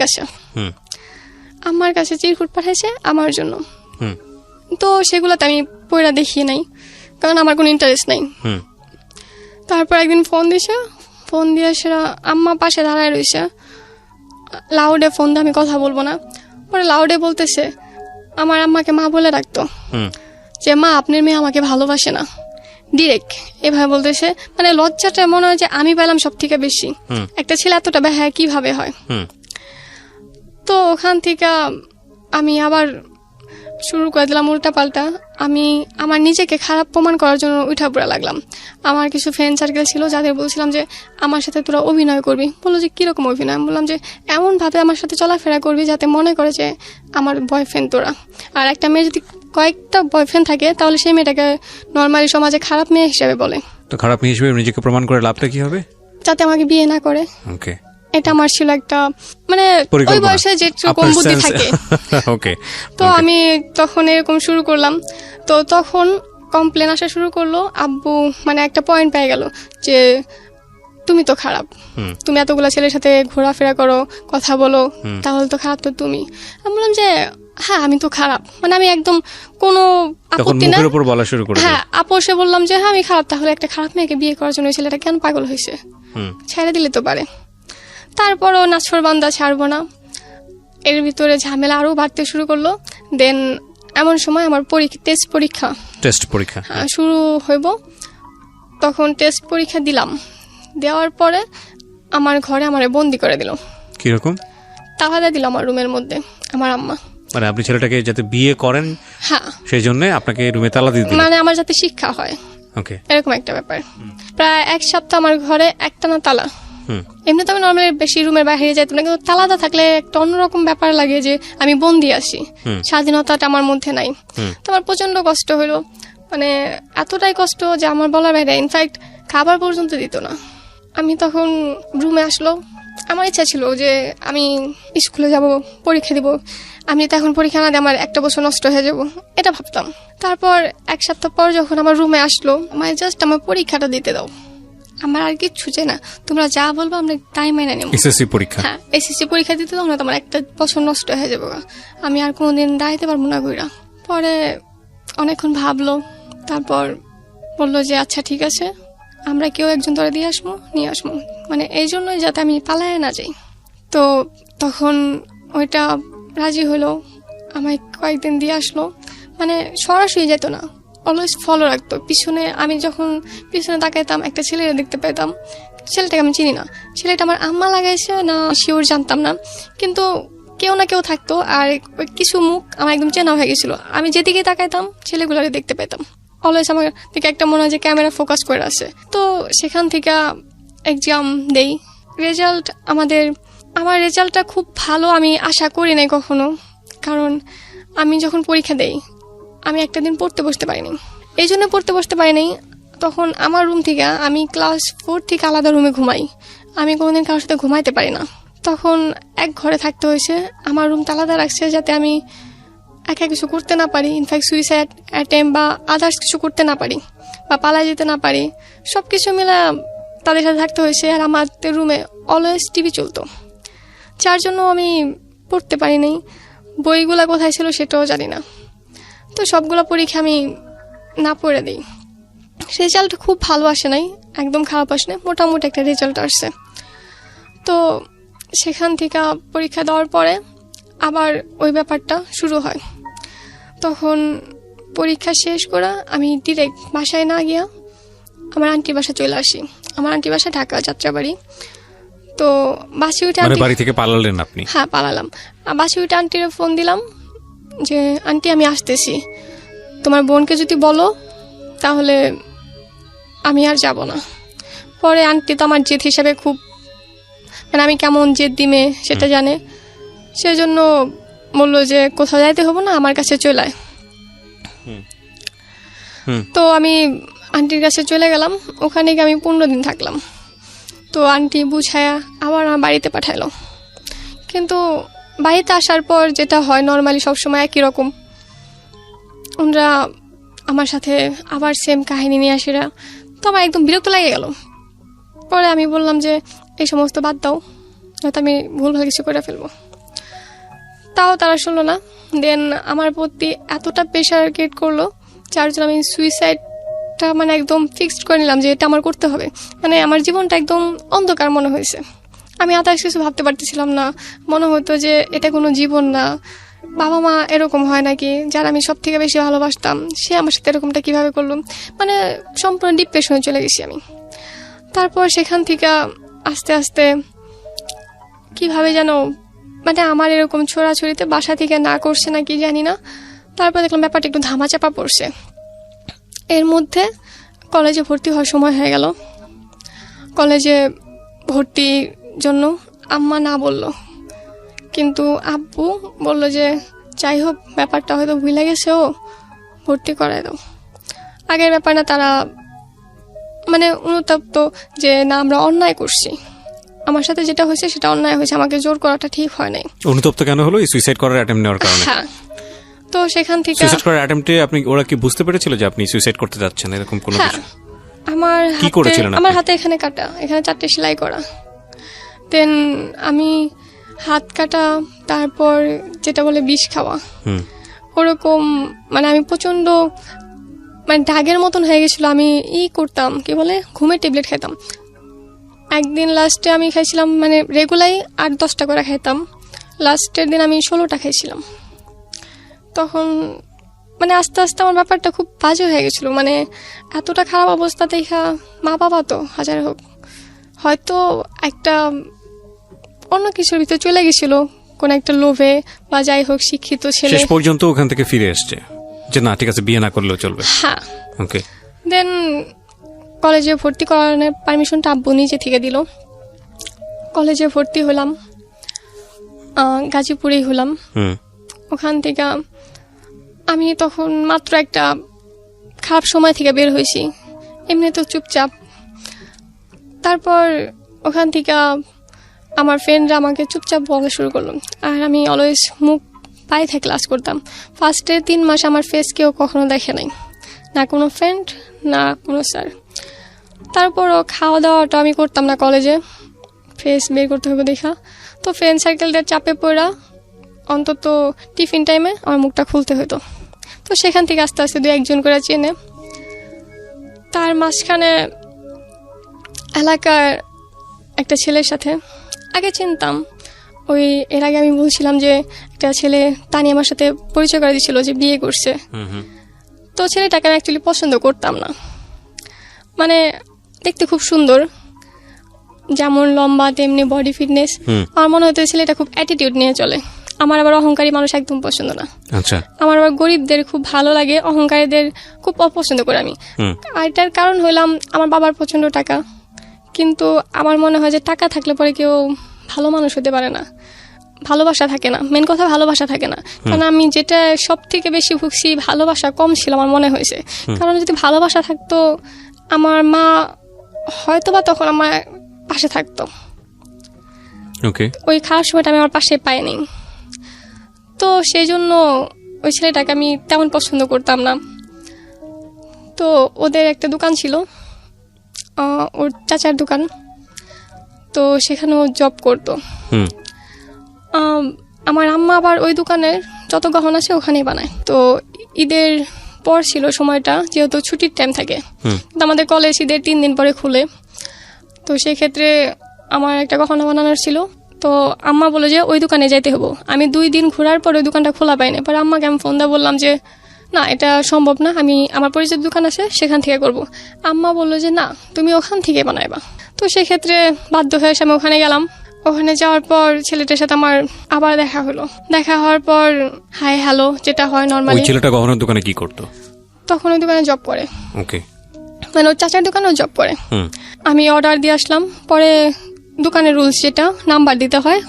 কাছে চিরকুট পাঠাইছে আমার জন্য। তো সেগুলোতে আমি পড়া দেখিয়ে নাই, কারণ আমার কোনো ইন্টারেস্ট নাই। তারপর একদিন ফোন দিয়ে সেটা আম্মা পাশে দাঁড়ায় রয়েছে, লাউডে ফোন দিয়ে আমি কথা বলবো না। পরে লাউডে বলতেছে, আমার আম্মাকে মা বলে রাখতো যে মা আপনার মেয়ে আমাকে ভালোবাসে না, ডিরেক্ট এভাবে বলতেছে। মানে লজ্জাটা মনে হয় যে আমি পেলাম সব থেকে বেশি। একটা ছেলে এতটা বেহায়া কিভাবে হয়। তো ওখান থেকে আমি আবার শুরু করে দিলাম উল্টা পাল্টা। আমি আমার নিজেকে খারাপ প্রমাণ করার জন্য উঠা পড়া লাগলাম। আমার কিছু ফ্রেন্ড সার্কেল ছিল যাদের বলছিলাম যে আমার সাথে তোরা অভিনয় করবি। বললো যে কিরকম অভিনয়? আমি বললাম যে এমন ভাবে আমার সাথে চলাফেরা করবি যাতে মনে করে যে আমার বয়ফ্রেন্ড তোরা। আর একটা মেয়ে যদি কয়েকটা বয়ফ্রেন্ড থাকে তাহলে সেই মেয়েটাকে নর্মালি সমাজে খারাপ মেয়ে হিসেবে বলে। তো খারাপ মেয়ে হিসেবে নিজেকে প্রমাণ করে লাভটা কি হবে? যাতে আমাকে বিয়ে না করে। ওকে, এটা আমার ছিল একটা মানে ওই বয়সে যেরকম বুদ্ধি থাকে। ওকে, তো আমি তখন এরকম শুরু করলাম। তো তখন কমপ্লেন আসা শুরু করলো। আব্বু মানে একটা পয়েন্ট পেয়ে গেল যে তুমি তো খারাপ, তুমি এতগুলা ছেলের সাথে ঘোরাফেরা করো, কথা বলো, তাহলে তো খারাপ তো তুমি। আমি বললাম যে হ্যাঁ আমি তো খারাপ, মানে আমি একদম কোনো আপত্তি না। হ্যাঁ আপোষে বললাম যে হ্যাঁ আমি খারাপ, তাহলে একটা খারাপ মেয়েকে বিয়ে করার জন্য ওই ছেলেটা কেন পাগল হয়েছে, ছেড়ে দিলে তো পারে। তারপরও নাছর বান্দা ছাড়বো না, এর ভিতরে ঝামেলা আরো বাড়তে শুরু করলো। দেন এমন সময় আমার টেস্ট পরীক্ষা শুরু হইব। তখন টেস্ট পরীক্ষা দিলাম, দেওয়ার পরে আমার ঘরে আমারে বন্দি করে দিল। কিরকম? তালা দিল আমার রুমের মধ্যে আমার আম্মা। মানে আপনি ছেলেটাকে যাতে বিয়ে করেন, হ্যাঁ সেই জন্য আপনাকে রুমে তালা দিয়ে দিল, মানে আমার যাতে শিক্ষা হয়। ওকে, এরকম একটা ব্যাপার। প্রায় 1 সপ্তাহ আমার ঘরে একটানা তালা। এমনি তো আমি নর্মালি বেশি রুমের বাইরে যাইতাম না, কিন্তু তালাদা থাকলে একটা অন্যরকম ব্যাপার লাগে যে আমি বন্দি আছি, স্বাধীনতাটা আমার মধ্যে নাই। তো আমার প্রচন্ড কষ্ট হলো, মানে এতটাই কষ্ট যে আমার বলার বাইরে। ইনফ্যাক্ট খাবার পর্যন্ত দিত না। আমি তখন রুমে আসলো, আমার ইচ্ছা ছিল যে আমি স্কুলে যাব, পরীক্ষা দিব। আমি তো এখন পরীক্ষা না দিয়ে আমার 1 বছর নষ্ট হয়ে যাব, এটা ভাবতাম। তারপর 1 সপ্তাহ পর যখন আমার রুমে আসলো, আমায় জাস্ট আমার পরীক্ষাটা দিতে দাও, আমার আর কিচ্ছু চাই না, তোমরা যা বলবো আমরা তাই মেনে নেব। এসএসসি পরীক্ষা? হ্যাঁ এসএসসি পরীক্ষা দিতে দাও না, তোমার 1 বছর নষ্ট হয়ে যাবো, আমি আর কোনোদিন দাঁড়াইতে পারবো না কইরা। পরে অনেকক্ষণ ভাবলো, তারপর বললো যে আচ্ছা ঠিক আছে, আমরা কেউ একজন ধরে নিয়ে আসবো, মানে এই জন্যই যাতে আমি পালায় না যাই। তো তখন ওইটা রাজি হলো, আমায় কয়েকদিন দিয়ে আসলো। মানে সরাসরি যেত না, অলওয়েজ ফলো রাখতো পিছনে। আমি যখন পিছনে তাকাইতাম একটা ছেলেরা দেখতে পেতাম, ছেলেটাকে আমি চিনি না, ছেলেটা আমার আম্মা লাগাইছে না শিওর জানতাম না, কিন্তু কেউ না কেউ থাকতো। আর কিছু মুখ আমার একদম চেনা হয়ে গেছিল, আমি যেদিকে তাকাইতাম ছেলেগুলোরে দেখতে পেতাম। অলওয়েজ আমার দিকে একটা মনে হয় যে ক্যামেরা ফোকাস করে আছে। তো সেখান থেকে এক্সাম দেই, রেজাল্ট আমাদের আমার রেজাল্টটা খুব ভালো আমি আশা করি নাই কখনো, কারণ আমি যখন পরীক্ষা দেই আমি একটা দিন পড়তে বসতে পারিনি। এই জন্য পড়তে বসতে পারিনি, তখন আমার রুম থেকে, আমি ক্লাস 4 থেকে আলাদা রুমে ঘুমাই, আমি কোনোদিন কারোর সাথে ঘুমাইতে পারি না। তখন এক ঘরে থাকতে হয়েছে, আমার রুমটা আলাদা রাখছে যাতে আমি একা কিছু করতে না পারি, ইনফ্যাক্ট সুইসাইড অ্যাটেম্প বা আদার্স কিছু করতে না পারি বা পালা যেতে না পারি। সব কিছু মিলে তাদের সাথে থাকতে হয়েছে। আর আমাদের রুমে অলওয়েজ টিভি চলতো, যার জন্য আমি পড়তে পারিনি। বইগুলা কোথায় ছিল সেটাও জানি না। তো সবগুলো পরীক্ষা আমি না পড়ে দিই। রেজাল্ট খুব ভালো আসে নাই, একদম খারাপ আসে নাই, মোটামুটি একটা রেজাল্ট আসছে। তো সেখান থেকে পরীক্ষা দেওয়ার পরে আবার ওই ব্যাপারটা শুরু হয়। তখন পরীক্ষা শেষ করে আমি ডিরেক্ট বাসায় না গিয়া আমার আন্টির বাসা চলে আসি। আমার আন্টির বাসা ঢাকা যাত্রাবাড়ি। তো বাসি উঠে বাড়ি থেকে পালালেন আপনি? হ্যাঁ, পালালাম। বাসি উঠে আন্টিরে ফোন দিলাম যে আন্টি আমি আসতেছি, তোমার বোনকে যদি বলো তাহলে আমি আর যাব না। পরে আন্টি তো আমার জেদ হিসাবে খুব, মানে আমি কেমন জেদ দিমে সেটা জানে, সেজন্য বললো যে কোথাও যাইতে হবে না, আমার কাছে চলে আয়। তো আমি আন্টির কাছে চলে গেলাম, ওখানে গিয়ে আমি 15 দিন থাকলাম। তো আন্টি বুঝায়া আবার আমার বাড়িতে পাঠাইলো। কিন্তু বাড়িতে আসার পর যেটা হয় নর্মালি সবসময় একই রকম, ওনারা আমার সাথে আবার সেম কাহিনী নিয়ে আসেরা। তো আমার একদম বিরক্ত লাগে গেল। পরে আমি বললাম যে এই সমস্ত বাদ দাও, হয়তো আমি ভুলভাল কিছু করে ফেলবো। তাও তারা শুনলো না। দেন আমার প্রতি এতটা প্রেশার ক্রিয়েট করলো, যার জন্য আমি সুইসাইডটা মানে একদম ফিক্সড করে নিলাম যে এটা আমার করতে হবে। মানে আমার জীবনটা একদম অন্ধকার মনে হয়েছে, আমি আদার্স কিছু ভাবতে পারতেছিলাম না। মনে হতো যে এটা কোনো জীবন না, বাবা মা এরকম হয় নাকি, যারা আমি সব থেকে বেশি ভালোবাসতাম সে আমার সাথে এরকমটা কিভাবে করলো। মানে সম্পূর্ণ ডিপ্রেশনে চলে গেছি আমি। তারপর সেখান থেকে আস্তে আস্তে কিভাবে যেন মানে আমার এরকম ছোড়াছড়িতে বাসা থেকে না করছে না কি জানি না। তারপর দেখলাম ব্যাপারটা একটু ধামাচাপা পড়ছে। এর মধ্যে কলেজে ভর্তি হওয়ার সময় হয়ে গেল। কলেজে ভর্তির জন্য আম্মা না বলল, কিন্তু আব্বু বলল যে যাই হোক ব্যাপারটা হয়তো ভুলে গেছে, ও ভর্তি করায় দাও। আগের ব্যাপার না, তারা মানে অনুতপ্ত যে না আমরা অন্যায় করছি, আমার সাথে যেটা হয়েছে সেটা অন্যায় হয়েছে, আমাকে জোর করাটা ঠিক হয় নাই। অনুতপ্ত কেন হলো? এই সুইসাইড করার অ্যাটেম্প নেওয়ার কারণে? হ্যাঁ। তো সেখান থেকে সুইসাইড করার অ্যাটেম্পটে আপনি, ওরা কি বুঝতে পেরেছিল যে আপনি সুইসাইড করতে যাচ্ছেন এরকম কোনো কিছু? আমার হাতে এখানে কাটা, এখানে 4টে সেলাই করা। দেন আমি হাত কাটা, তারপর যেটা বলে বিষ খাওয়া, ওরকম মানে আমি প্রচন্ড মানে দাগের মতন হয়ে গেছিল। আমি করতাম কি বলে ঘুমের ট্যাবলেট খাইতাম। একদিন লাস্টে আমি খাইছিলাম মানে রেগুলারই 8-10টা করে খাইতাম, লাস্টের দিন আমি 16টা খাইছিলাম। তখন মানে আস্তে আস্তে আমার ব্যাপারটা খুব বাজে হয়ে গেছিলো। মানে এতটা খারাপ অবস্থা দেখা মা বাবা তো হাজার হোক হয়তো একটা অন্য কিছুর ভিতরে চলে গেছিল, কোন একটা লোভে বা যাই হোক, শিক্ষিত ছেলে শেষ পর্যন্ত ওখান থেকে ফিরে এসছে যে না ঠিক আছে বিয়ে না করলেও চলবে। হ্যাঁ, ওকে। দেন কলেজে ভর্তি করানোর পারমিশনটা আব্বু নিজে থেকে দিল। কলেজে ভর্তি হলাম, গাজীপুরেই হলাম। ওখান থেকে আমি তখন মাত্র একটা খারাপ সময় থেকে বের হয়েছি, এমনি তো চুপচাপ। তারপর ওখান থেকে আমার ফ্রেন্ডরা আমাকে চুপচাপ বলা শুরু করলো, আর আমি অলওয়েজ মুখ পায়ে থেকে ক্লাস করতাম। ফার্স্টের 3 মাস আমার ফেস কেউ কখনো দেখে নাই, না কোনো ফ্রেন্ড না কোনো স্যার। তারপরও খাওয়া দাওয়াটা আমি করতাম না কলেজে, ফেস বের করতে হবে দেখা। তো ফ্রেন্ড সার্কেলদের চাপে পড়া অন্তত টিফিন টাইমে আমার মুখটা খুলতে হতো। তো সেখান থেকে আস্তে আস্তে 2-1 করে চেনে। তার মাঝখানে এলাকার একটা ছেলের সাথে আগে চিনতাম, ওই এর আগে আমি বলছিলাম যে একটা ছেলে তানি আমার সাথে পরিচয় করে দিয়েছিল যে বিয়ে করছে। তো ছেলেটাকে আমি অ্যাকচুয়ালি পছন্দ করতাম না, মানে দেখতে খুব সুন্দর, যেমন লম্বা তেমনি বডি ফিটনেস। আমার মনে হতো ছেলেটা খুব অ্যাটিটিউড নিয়ে চলে। আমার আবার অহংকারী মানুষ একদম পছন্দ না। আচ্ছা। আমার আবার গরিবদের খুব ভালো লাগে, অহংকারীদের খুব অপছন্দ করে আমি। আর এটার কারণ হইলাম আমার বাবার প্রচন্ড টাকা, কিন্তু আমার মনে হয় যে টাকা থাকলে পরে কেউ ভালো মানুষ হতে পারে না, ভালোবাসা থাকে না, মেন কথা ভালোবাসা থাকে না। কারণ আমি যেটা সব থেকে বেশি ভুগছি, ভালোবাসা কম ছিল আমার মনে হয়েছে। কারণ যদি ভালোবাসা থাকতো আমার মা হয়তো বা তখন আমার পাশে থাকতো। ওই খারাপ সময়টা আমি আমার পাশে পাইনি, তো সেই জন্য ওই ছেলেটাকে আমি তেমন পছন্দ করতাম না। তো ওদের একটা দোকান ছিল, ওর চাচার দোকান, তো সেখানে ও জব করতো। আমার আম্মা আবার ওই দোকানের যত গহনা আছে ওখানেই বানায়। তো ঈদের পর ছিল সময়টা, যেহেতু ছুটির টাইম থাকে, আমাদের কলেজ ঈদের 3 দিন পরে খুলে। তো সেই ক্ষেত্রে আমার একটা গহনা বানানোর ছিল, তো আম্মা বলে যে ওই দোকানে যাইতে হবো। আমি 2 দিন ঘোরার পর ওই দোকানটা খোলা পাইনি। পরে আম্মাকে আমি ফোন দিয়ে বললাম যে না, এটা সম্ভব না, আমি আমার পরিচিত দোকান আছে সেখান থেকে করব। আম্মা বললো যে না, তুমি ওখান থেকে বানাইবা। তো সেক্ষেত্রে বাধ্য হয়ে আমি ওখানে গেলাম। ওখানে যাওয়ার পর ছেলেটার সাথে আমার আবার দেখা হলো। দেখা হওয়ার পর হাই হ্যালো যেটা হয় নরমালি। ওই ছেলেটা গহনার দোকানে কি করতো? তখন ওই দোকানে জব করে। ওকে। মানে ওর চাচার দোকানেও জব করে। আমি অর্ডার দিয়ে আসলাম, পরে দোকানের রুলস যেটা নাম্বার দিতে হয়,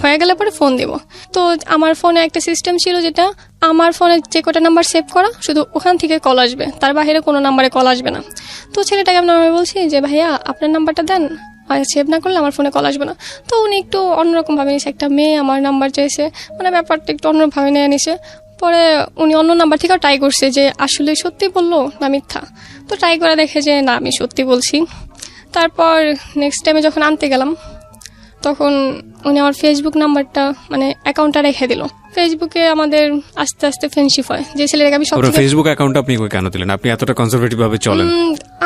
হয়ে গেলে পরে ফোন দিব। তো আমার ফোনে একটা সিস্টেম ছিল যেটা আমার ফোনে যে কটা নাম্বার সেভ করা শুধু ওখান থেকে কল আসবে, তার বাইরে কোনো নাম্বারে কল আসবে না। তো ছেলেটাকে আমি বলছি যে ভাইয়া আপনার নাম্বারটা দেন, সেভ না করলে আমার ফোনে কল আসবে না। তো উনি একটু অন্যরকম ভাবে নিছে, একটা মেয়ে আমার নাম্বার চাইছে, মানে ব্যাপারটা একটু অন্যভাবে নিয়ে নিছে। পরে উনি অন্য নাম্বার থেকেও ট্রাই করছে যে আসলে সত্যি বললো না মিথ্যা। তো ট্রাই করে দেখে যে না, আমি সত্যি বলছি। তারপর নেক্সট টাইমে যখন আনতে গেলাম তখন উনি আমার ফেসবুক নাম্বারটা মানে অ্যাকাউন্টটা রেখে দিল। ফেসবুকে আমাদের আস্তে আস্তে ফ্রেন্ডশিপ হয়। যে ছেলেটাকে আমি সবচেয়ে ফেসবুক অ্যাকাউন্ট আপনি কেন দিলেন? আপনি এতটা কনজারভেটিভ ভাবে চলেন।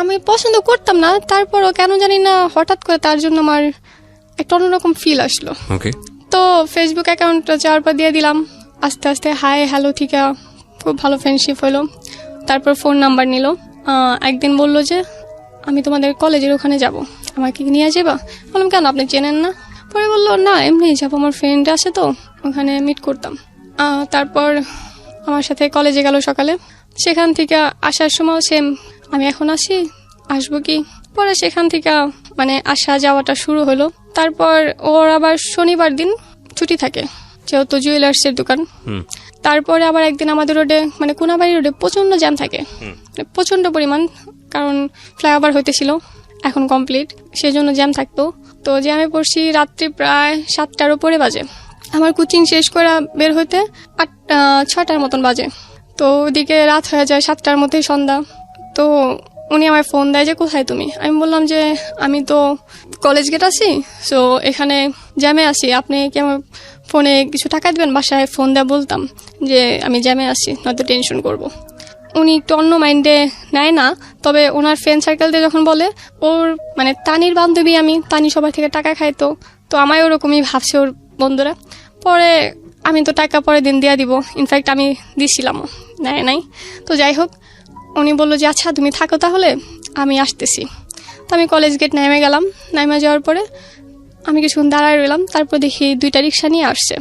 আমি পছন্দ করতাম না, তারপরও কেন জানি না হঠাৎ করে তার জন্য আমার একটা অন্যরকম ফিল আসলো। ওকে। তো ফেসবুক অ্যাকাউন্টটা যাওয়ার পর দিয়ে দিলাম। আস্তে আস্তে হাই হ্যালো থেকে খুব ভালো ফ্রেন্ডশিপ হলো। তারপর ফোন নাম্বার নিল। একদিন বললো যে আমি তোমাদের কলেজের ওখানে যাব, আমাকে নিয়ে যাবা? বললাম কেন, আপনি চেনেন না? পরে বললো না এমনি যাবো, আমার ফ্রেন্ড আছে তো ওখানে মিট করতাম। তারপর আমার সাথে কলেজে গেল সকালে। সেখান থেকে আসার সময় সেম, আমি এখন আসবো কি? পরে সেখান থেকে মানে আসা যাওয়াটা শুরু হলো। তারপর ওর আবার শনিবার দিন ছুটি থাকে, যেহেতু জুয়েলার্সের দোকান। তারপরে আবার একদিন আমাদের রোডে মানে কোনাবাড়ি রোডে প্রচন্ড জ্যাম থাকে, প্রচন্ড পরিমাণ, কারণ ফ্লাইওভার হইতেছিল, এখন কমপ্লিট, সেই জন্য জ্যাম থাকতো। তো জ্যামে পড়ছি রাত্রি প্রায় 7টার উপরে বাজে। আমার কোচিং শেষ করে বের হইতে 6টার মতন বাজে। তো ওদিকে রাত হয়ে যায় 7টার মধ্যেই সন্ধ্যা। তো উনি আমার ফোন দেয় যে কোথায় তুমি? আমি বললাম যে আমি তো কলেজ গেট আছি, সো এখানে জ্যামে আছি, আপনি কি আমার ফোনে কিছু টাকা দিবেন? বাসায় ফোন দেওয়া বলতাম যে আমি জ্যামে আছি, নয়তো টেনশন করব। উনি একটু অন্য মাইন্ডে নেয় না, তবে ওনার ফ্রেন্ড সার্কেল দিয়ে যখন বলে ওর মানে তানির বান্ধবী আমি, তানি সবার থেকে টাকা খাইতো, তো আমায় ওরকমই ভাবছে ওর বন্ধুরা। পরে আমি তো টাকা পরে দিন দেওয়া দিব, ইনফ্যাক্ট আমি দিছিলামও, নেয় নাই। তো যাই হোক, উনি বললো যে আচ্ছা তুমি থাকো তাহলে, আমি আসতেছি। তো আমি কলেজ গেট নেমে গেলাম। নেমে যাওয়ার পরে আমি কিছুক্ষণ দাঁড়ায় রইলাম। তারপর দেখি 2টা রিক্সা নিয়ে আসছে।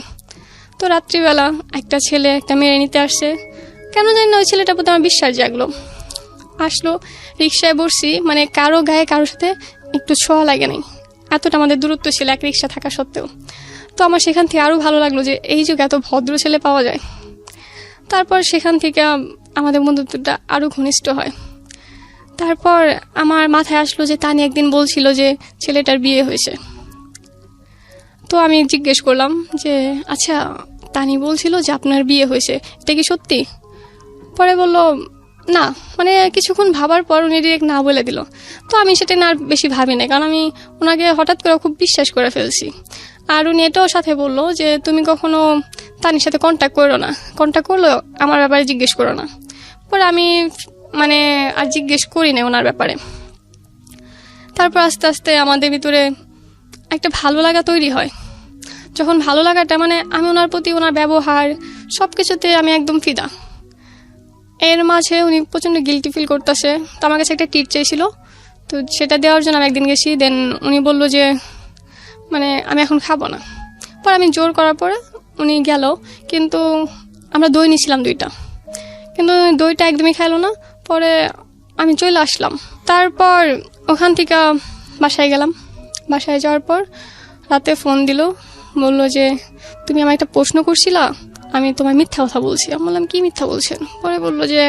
তো রাত্রিবেলা একটা ছেলে একটা মেয়ে নিতে আসছে, কেন জানি না ওই ছেলেটার প্রতি আমার বিশ্বাস জাগলো। আসলো, রিক্সায় বসছি, মানে কারো গায়ে কারোর সাথে একটু ছোঁয়া লাগে নাই, এতটা আমাদের দূরত্ব ছিল এক রিক্সা থাকা সত্ত্বেও। তো আমার সেখান থেকে আরও ভালো লাগলো যে এই যুগে এত ভদ্র ছেলে পাওয়া যায়। তারপর সেখান থেকে আমাদের বন্ধুত্বটা আরও ঘনিষ্ঠ হয়। তারপর আমার মাথায় আসলো যে তানি একদিন বলছিল যে ছেলেটার বিয়ে হয়েছে। তো আমি জিজ্ঞেস করলাম যে আচ্ছা তানি বলছিল যে আপনার বিয়ে হয়েছে, এটা কি সত্যি? পরে বললো না, মানে কিছুক্ষণ ভাবার পর উনি ডিরেক্ট না বলে দিল। তো আমি সেটা না আর বেশি ভাবি না, কারণ আমি ওনাকে হঠাৎ করে খুব বিশ্বাস করে ফেলছি। আর উনি এটাও সাথে বললো যে তুমি কখনো তানির সাথে কন্ট্যাক্ট করো না, কন্ট্যাক্ট করলো আমার ব্যাপারে জিজ্ঞেস করো না। পরে আমি মানে আর জিজ্ঞেস করি না ওনার ব্যাপারে। তারপর আস্তে আস্তে আমাদের ভিতরে একটা ভালো লাগা তৈরি হয়। যখন ভালো লাগাটা মানে আমি ওনার প্রতি ওনার ব্যবহার সব কিছুতে আমি একদম ফিদা। এর মাঝে উনি প্রচণ্ড গিল্টি ফিল করতেছে, তো আমার কাছে একটা টিট চেয়েছিল, তো সেটা দেওয়ার জন্য আমি একদিন গেছি। দেন উনি বললো যে মানে আমি এখন খাবো না। পরে আমি জোর করার পরে উনি গেল, কিন্তু আমরা দই নিয়েছিলাম 2টা, কিন্তু দইটা একদমই খাইলো না। পরে আমি চলে আসলাম। তারপর ওখান থেকে বাসায় গেলাম। বাসায় যাওয়ার পর রাতে ফোন দিল, বলল যে তুমি আমায় একটা প্রশ্ন করছিলা, আমি তোমার মিথ্যা কথা বলছি। আমি বললাম কি মিথ্যা বলছেন? পরে বললো যে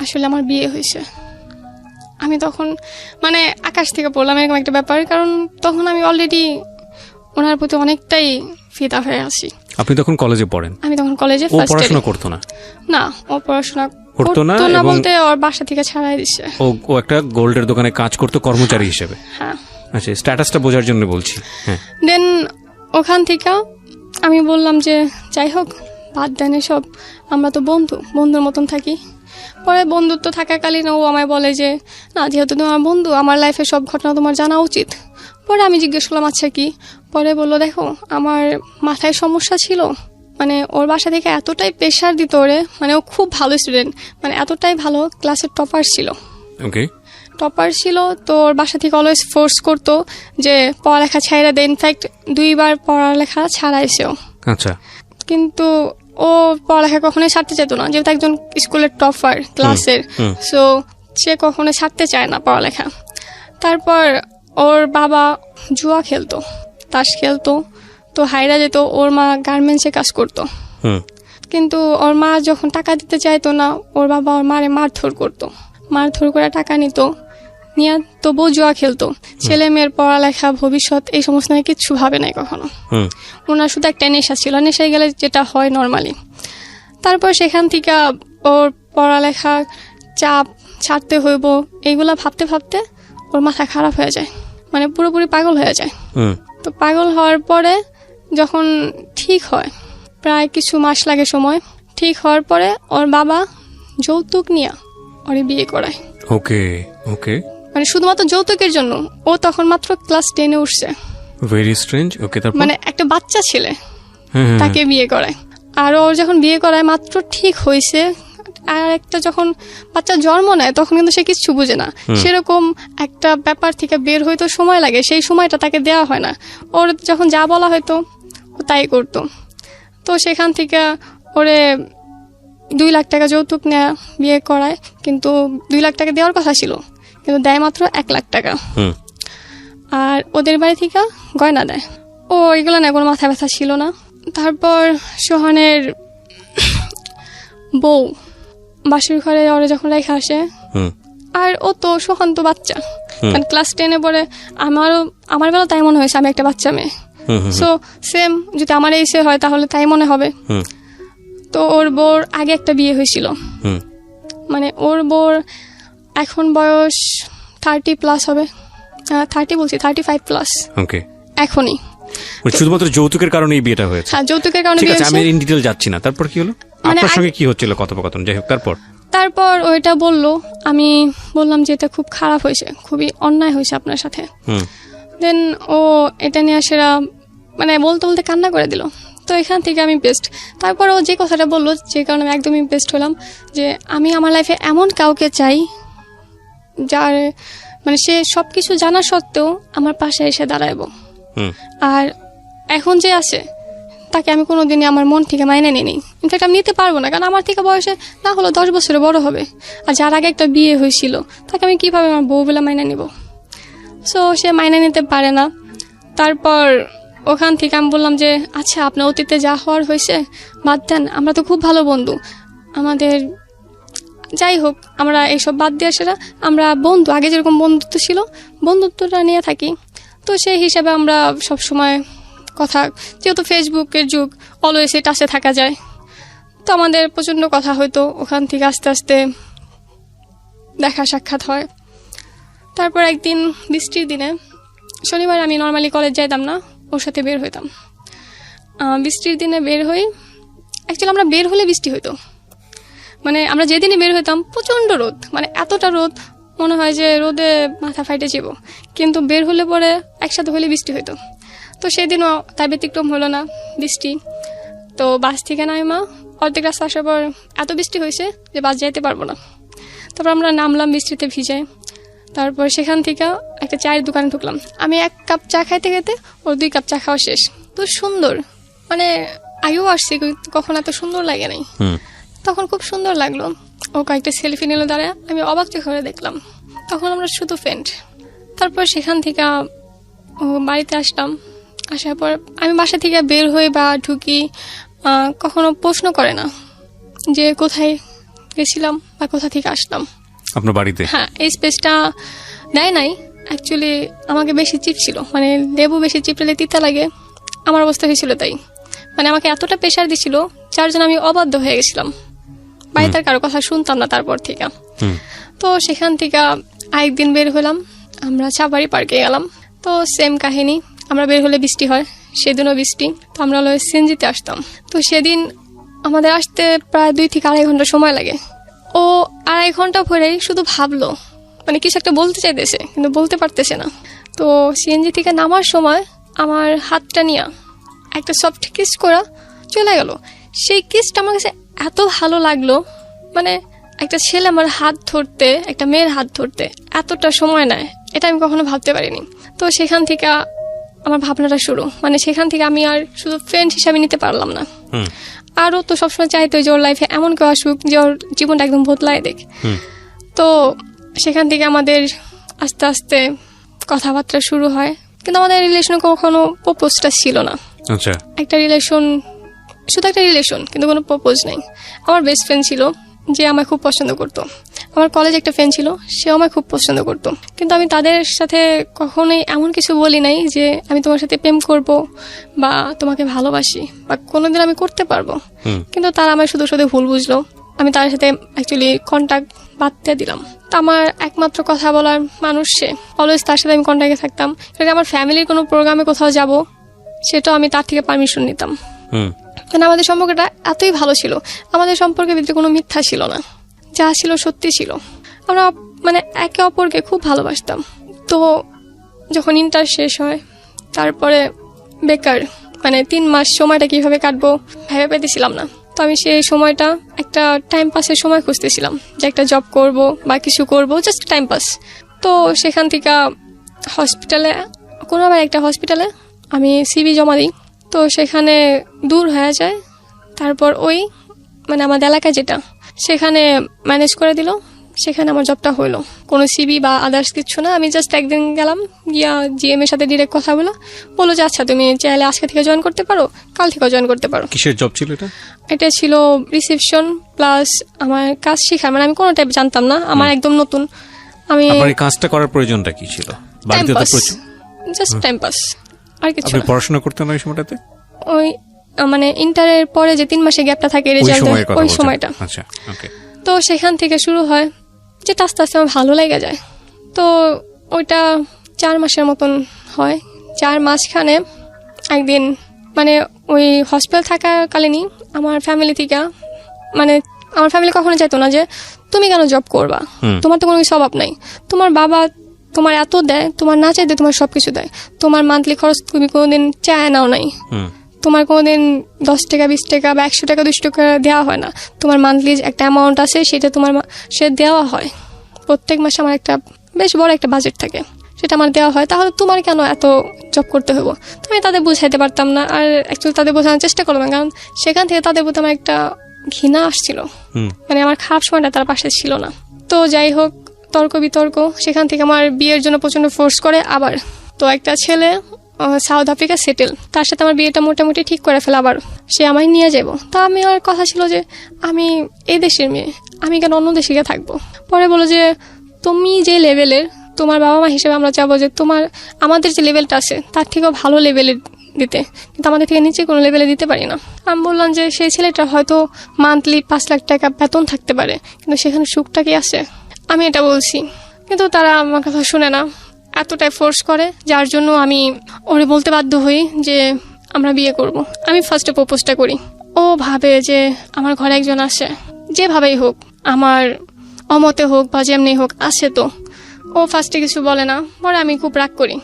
আসলে আমার বিয়ে হয়েছে। আমি তখন মানে আকাশ থেকে পড়লাম এরকম একটা ব্যাপার, কারণ তখন আমি অলরেডি ওনার প্রতি অনেকটাই ফিদা হয়ে আছি। আপনি তখন কলেজে পড়েন? আমি তখন কলেজে ও পড়াশোনা করতো না? না, ও পড়াশোনা করতো না বলতে ওর বাসা থেকে ছাড়াই দিচ্ছে। ও একটা গোল্ডের দোকানে কাজ করতো কর্মচারী হিসেবে? হ্যাঁ। আচ্ছা, স্ট্যাটাসটা বোঝার জন্য বলছি। হ্যাঁ। দেন ওখান থেকে আমি বললাম যে যাই হোক, বাদ দেন এসব, আমরা তো বন্ধুর মতন থাকি। পরে বন্ধুত্ব থাকাকালীন ও আমায় বলে যে না, যেহেতু তোমার বন্ধু, আমার লাইফে সব ঘটনা তোমার জানা উচিত। পরে আমি জিজ্ঞেস করলাম আচ্ছা কি? পরে বললো দেখো, আমার মাথায় সমস্যা ছিল, মানে ওর বাসা থেকে এতটাই প্রেশার দিত ওরে, মানে ও খুব ভালো স্টুডেন্ট, মানে এতটাই ভালো, ক্লাসের টপার ছিল। ওকে। টপার ছিল তো ওর বাসা থেকে অলওয়েজ ফোর্স করতো যে পড়ালেখা ছাইড়া দেয়। ইনফ্যাক্ট 2 বার পড়ালেখা ছাড়াইছেও। আচ্ছা। কিন্তু ও পড়ালেখা কখনোই ছাড়তে চাইত না, যেহেতু একজন স্কুলের টপার ক্লাসের, সো সে কখনো ছাড়তে চায় না পড়ালেখা। তারপর ওর বাবা জুয়া খেলতো, তাস খেলতো, তো হাইরা যেত। ওর মা গার্মেন্টসে কাজ করতো, কিন্তু ওর মা যখন টাকা দিতে চাইতো না, ওর বাবা ওর মারে মারধর করতো, মারধর করে টাকা নিত, নিয়ে তবুও জুয়া খেলতো। ছেলে মেয়ের পড়ালেখা, ভবিষ্যৎ, এই সমস্ত নিয়ে কিচ্ছু ভাবে নাই কখনো। ওনার শুধু একটা নেশা ছিল, নেশায় গেলে যেটা হয় নর্মালি। তারপর সেখান থেকে ওর পড়ালেখা চাপ ছাড়তে হইব, এইগুলা ভাবতে ভাবতে ওর মাথা খারাপ হয়ে যায়, মানে পুরোপুরি পাগল হয়ে যায়। তো পাগল হওয়ার পরে যখন ঠিক হয়, প্রায় কিছু মাস লাগে সময়, ঠিক হওয়ার পরে ওর বাবা যৌতুক নিয়ে ওরে বিয়ে করায়। ওকে ওকে। মানে শুধুমাত্র যৌতুকের জন্য। ও তখন মাত্র ক্লাস 10-এ উঠছে। Very strange. ওকে। তারপর মানে একটা বাচ্চা ছেলে তাকে বিয়ে করায়। আর ওর যখন বিয়ে করায় মাত্র ঠিক হয়েছে, আর একটা যখন বাচ্চা জন্ম নেয় তখন কিন্তু সে কিছু বুঝে না, সেরকম একটা ব্যাপার থেকে বের হইতে সময় লাগে, সেই সময়টা তাকে দেওয়া হয় না। ওর যখন যা বলা হয়তো ও তাই করতো। তো সেখান থেকে ওরে 2 লাখ টাকা যৌতুক নেয়া বিয়ে করায়, কিন্তু 2 লাখ টাকা দেওয়ার কথা ছিল, কিন্তু দেয় মাত্র 1 লাখ টাকা। আর ওদের বাড়ি থেকে গয়না দেয়। ও এগুলো না কোনো মাথা ব্যথা ছিল না। তারপর সোহানের বউ বাসুর ঘরে ওরা যখন রেখে আসে, আর ও তো সোহান তো বাচ্চা, কারণ ক্লাস 10-এ পড়ে। আমার বেলা তাই মনে হয়েছে আমি একটা বাচ্চা মেয়ে। সো সেম যদি আমার এসে হয় তাহলে তাই মনে হবে। তো ওর বোর আগে একটা বিয়ে হয়েছিল, মানে ওর বোর এখন বয়স 30+ হবে, 30 বলছি, 35+। ওকে। এখনই শুধুমাত্র যৌতুকের কারণে এই বিয়েটা হয়েছে? হ্যাঁ, যৌতুকের কারণে বিয়ে হয়েছে। আমি ইন ডিটেইল যাচ্ছি না। তারপর কি হলো? আপনার সঙ্গে কি হচ্ছিল কথোপকথন? যাই হোক, তারপর ওইটা বললো, আমি বললাম যে এটা খুব খারাপ হয়েছে, খুবই অন্যায় হয়েছে আপনার সাথে। দেন ও এটা নিয়ে সেরা মানে বলতে বলতে কান্না করে দিল। তো এখান থেকে আমি বেস্ট। তারপর ও যে কথাটা বললো, যে কারণে আমি একদমই বেস্ট হলাম, যে আমি আমার লাইফে এমন কাউকে চাই যার মানে সে সবকিছু জানা সত্ত্বেও আমার পাশে এসে দাঁড়াইবো। আর এখন যে আছে তাকে আমি কোনোদিনই আমার মন থেকে মাইনে নিই। ইনফ্যাক্ট আমি নিতে পারবো না, কারণ আমার থেকে বয়সে না হলো 10 বছরে বড় হবে। আর যার আগে একটা বিয়ে হয়েছিল তাকে আমি কিভাবে আমার বউ বলে মাইনে নিব? সো সে মাইনে নিতে পারে না। তারপর ওখান থেকে আমি বললাম যে আচ্ছা, আপনার অতীতে যা হওয়ার হয়েছে বাদ দেন, আমরা তো খুব ভালো বন্ধু, আমাদের যাই হোক, আমরা এইসব বাদ দিয়ে সেটা আমরা বন্ধু, আগে যেরকম বন্ধুত্ব ছিল বন্ধুত্বটা নিয়ে থাকি। তো সেই হিসাবে আমরা সবসময় কথা, যেহেতু ফেসবুকের যুগ, অলওয়েজ টাচে থাকা যায়, তো আমাদের প্রচণ্ড কথা হয়তো। ওখান থেকে আস্তে আস্তে দেখা সাক্ষাৎ হয়। তারপর একদিন বৃষ্টির দিনে, শনিবার আমি নর্মালি কলেজ যাইতাম না, ওর সাথে বের হইতাম। বৃষ্টির দিনে বের হই, অ্যাকচুয়ালি আমরা বের হলে বৃষ্টি হইতো, মানে আমরা যেদিনই বের হইতাম প্রচণ্ড রোদ, মানে এতটা রোদ মনে হয় যে রোদে মাথা ফাইটে যাব, কিন্তু বের হলে পরে একসাথে হলে বৃষ্টি হইতো। তো সেদিনও তার ব্যতিক্রম হলো না, বৃষ্টি। তো বাস থেকে নাইমা অর্ধেক রাস্তা আসার পর এত বৃষ্টি হয়েছে যে বাস যাইতে পারবো না। তারপর আমরা নামলাম বৃষ্টিতে ভিজাই। তারপর সেখান থেকে একটা চায়ের দোকানে ঢুকলাম। আমি 1 কাপ চা খাইতে খাইতে ওর 2 কাপ চা খাওয়া শেষ। তো সুন্দর, মানে আগেও আসছি, কখন এত সুন্দর লাগে নাই। তখন খুব সুন্দর লাগলো। ও কয়েকটা সেলফি নিল দাঁড়ায়, আমি অবাক চোখে দেখলাম। তখন আমরা শুধু ফ্রেন্ড। তারপর সেখান থেকে ও বাড়িতে আসলাম, আসার পর আমি বাসা থেকে বের হই বা ঢুকি, কখনো প্রশ্ন করে না যে কোথায় গেছিলাম বা কোথা থেকে আসলাম। আপনার বাড়িতে? হ্যাঁ, এই স্পেসটা দেয় নাই। অ্যাকচুয়ালি আমাকে বেশি চিপছিল, মানে লেবু বেশি চিপড়েলে তিতা লাগে, আমার অবস্থা হয়েছিল তাই। মানে আমাকে এতটা প্রেশার দিছিল যার জন্য আমি অবাধ্য হয়ে গেছিলাম, বাড়িতে কারো কথা শুনতাম না তারপর থেকে। তো সেখান থেকে আরেকদিন বের হলাম, আমরা চাপাড়ি পার্কে গেলাম। তো সেম কাহিনী, আমরা বের হলে বৃষ্টি হয়, সেদিনও বৃষ্টি। তো আমরা হলো সিএনজিতে আসতাম। তো সেদিন আমাদের আসতে প্রায় 2 থেকে 2.5 ঘন্টা সময় লাগে। ও 2.5 ঘন্টা পরেই শুধু ভাবলো, মানে কিছু একটা বলতে চাইতেছে কিন্তু বলতে পারতেছে না। তো সিএনজি থেকে নামার সময় আমার হাতটা নিয়ে একটা সফট কিস করা চলে গেল। সেই কিসটা আমার কাছে এত ভালো লাগলো, মানে একটা ছেলে আমার হাত ধরতে, একটা মেয়ের হাত ধরতে এতটা সময় নেয়, এটা আমি কখনো ভাবতে পারিনি। তো সেখান থেকে আমার ভাবনাটা শুরু, মানে সেখান থেকে আমি আর শুধু ফ্রেন্ড হিসাবে নিতে পারলাম না, আরও তো সবসময় চাইতো যে ওর লাইফে এমন কেউ আসুক যে ওর জীবনটা একদম বদলায় দেখ। তো সেখান থেকে আমাদের আস্তে আস্তে কথাবার্তা শুরু হয়, কিন্তু আমাদের রিলেশনে কখনো প্রপোজটা ছিল না। আচ্ছা, একটা রিলেশন, শুধু একটা রিলেশন, কিন্তু কোনো প্রপোজ নাই। আমার বেস্ট ফ্রেন্ড ছিল যে আমায় খুব পছন্দ করতো, আমার কলেজে একটা ফ্রেন্ড ছিল, সেও আমায় খুব পছন্দ করতো, কিন্তু আমি তাদের সাথে কখনোই এমন কিছু বলি নাই যে আমি তোমার সাথে প্রেম করব বা তোমাকে ভালোবাসি বা কোনোদিন আমি করতে পারবো। কিন্তু তারা আমায় শুধু শুধু ভুল বুঝলো, আমি তার সাথে অ্যাকচুয়ালি কন্ট্যাক্ট বাদতে দিলাম। তো আমার একমাত্র কথা বলার মানুষ সে, অলওয়েজ তার সাথে আমি কন্ট্যাক্টে থাকতাম। আমার ফ্যামিলির কোনো প্রোগ্রামে কোথাও যাব, সেটাও আমি তার থেকে পারমিশন নিতাম। মানে আমাদের সম্পর্কটা এতই ভালো ছিল, আমাদের সম্পর্কের ভিতরে কোনো মিথ্যা ছিল না, যা ছিল সত্যি ছিল। আমরা মানে একে অপরকে খুব ভালোবাসতাম। তো যখন ইন্টার শেষ হয়, তারপরে বেকার, মানে 3 মাস সময়টা কিভাবে কাটবো ভেবে পেতেছিলাম না। তো আমি সেই সময়টা একটা টাইম পাসের সময় খুঁজতেছিলাম, যে একটা জব করব বা কিছু করব, জাস্ট টাইম পাস। তো সেখান থেকে হসপিটালে, কোনো আবার একটা হসপিটালে আমি সিভি জমা দিই। তো সেখানে দূর হয়ে যায়, তারপর ওই মানে আমাদের এলাকায় যেটা, সেখানে ম্যানেজ করে দিল, সেখানে আমার জবটা হইলো। কোনো সিবি বা আদার্স কিছু না, আমি জাস্ট একদিন গেলাম, গিয়া জিএম এর সাথে ডিরেক্ট কথা বললো যে আচ্ছা তুমি চাইলে আজকে থেকে জয়েন করতে পারো, কাল থেকে জয়েন করতে পারো। কিসের জব ছিল এটা? এটা ছিল রিসেপশন প্লাস আমার কাজ শেখা, মানে আমি কোনো টাইপ জানতাম না, আমার একদম নতুন। আমি আপনার এই কাজটা করার প্রয়োজনটা কি ছিল? বাড়িতে তো প্রচুর, জাস্ট টাইম পাস, আর কিছু আপনি পড়াশোনা করতেন ওই সময়টাতে? ওই মানে ইন্টারের পরে যে 3 মাসের গ্যাপটা থাকে রেজাল্ট, ওই সময়টা। আচ্ছা, ওকে। তো সেখান থেকে শুরু হয় যে আস্তে আস্তে আমার ভালো লেগে যায়। তো ওইটা 4 মাসের মতন হয়। 4 মাসখানে একদিন, মানে ওই হসপিটাল থাকাকালীনই আমার ফ্যামিলি থেকে, মানে আমার ফ্যামিলি কখনো চাইতো না যে তুমি কেন জব করবা, তোমার তো কোনো স্বভাব নাই, তোমার বাবা তোমার এত দেয়, তোমার না চাইতে তোমার সবকিছু দেয়, তোমার মান্থলি খরচ তুমি কোনোদিন চায় নাও নাই, তোমার কোনোদিন 10 টাকা 20 টাকা বা 100 টাকা 200 টাকা দেওয়া হয় না, তোমার মান্থলি একটা অ্যামাউন্ট আছে, সেটা তোমার সে দেওয়া হয়। প্রত্যেক মাসে আমার একটা বেশ বড় একটা বাজেট থাকে, সেটা আমার দেওয়া হয়, তাহলে তোমার কেন এত জব করতে হবো? তো আমি তাদের বুঝাইতে পারতাম না, আর অ্যাকচুয়ালি তাদের বোঝানোর চেষ্টা করলাম, কারণ সেখান থেকে তাদের প্রতি আমার একটা ঘৃণা আসছিল, মানে আমার খারাপ সময়টা তার পাশে ছিল না। তো যাই হোক, তর্ক বিতর্ক, সেখান থেকে আমার বিয়ের জন্য প্রচন্ড ফোর্স করে। আবার তো একটা ছেলে সাউথ আফ্রিকা সেটেল, তার সাথে আমার বিয়েটা মোটামুটি ঠিক করে ফেলে, আবার সে আমায় নিয়ে যাবো। তা আমি আমার কথা ছিল যে আমি এই দেশের মেয়ে, আমি কেন অন্য দেশে গিয়ে থাকবো? পরে বলো যে তুমি যে লেভেলের, তোমার বাবা মা হিসেবে আমরা চাবো যে তোমার আমাদের যে লেভেলটা আছে তার থেকেও ভালো লেভেলের দিতে, কিন্তু আমাদের থেকে নিচে কোনো লেভেলে দিতে পারি না। আমি বললাম যে সেই ছেলেটা হয়তো মান্থলি 5 লাখ টাকা বেতন থাকতে পারে, কিন্তু সেখানে সুখটা কি আছে? আমি এটা বলছি, কিন্তু তারা আমার কথা শুনে না, এতটাই ফোর্স করে, যার জন্য আমি ওরে বলতে বাধ্য হই যে আমরা বিয়ে করব। আমি ফার্স্টে প্রপোজটা করি। ও ভাবে যে আমার ঘরে একজন আসে, যেভাবেই হোক, আমার অমতে হোক বা যেমনি হোক, আসে। তো ও ফার্স্টে কিছু বলে না, পরে আমি খুব রাগ করি।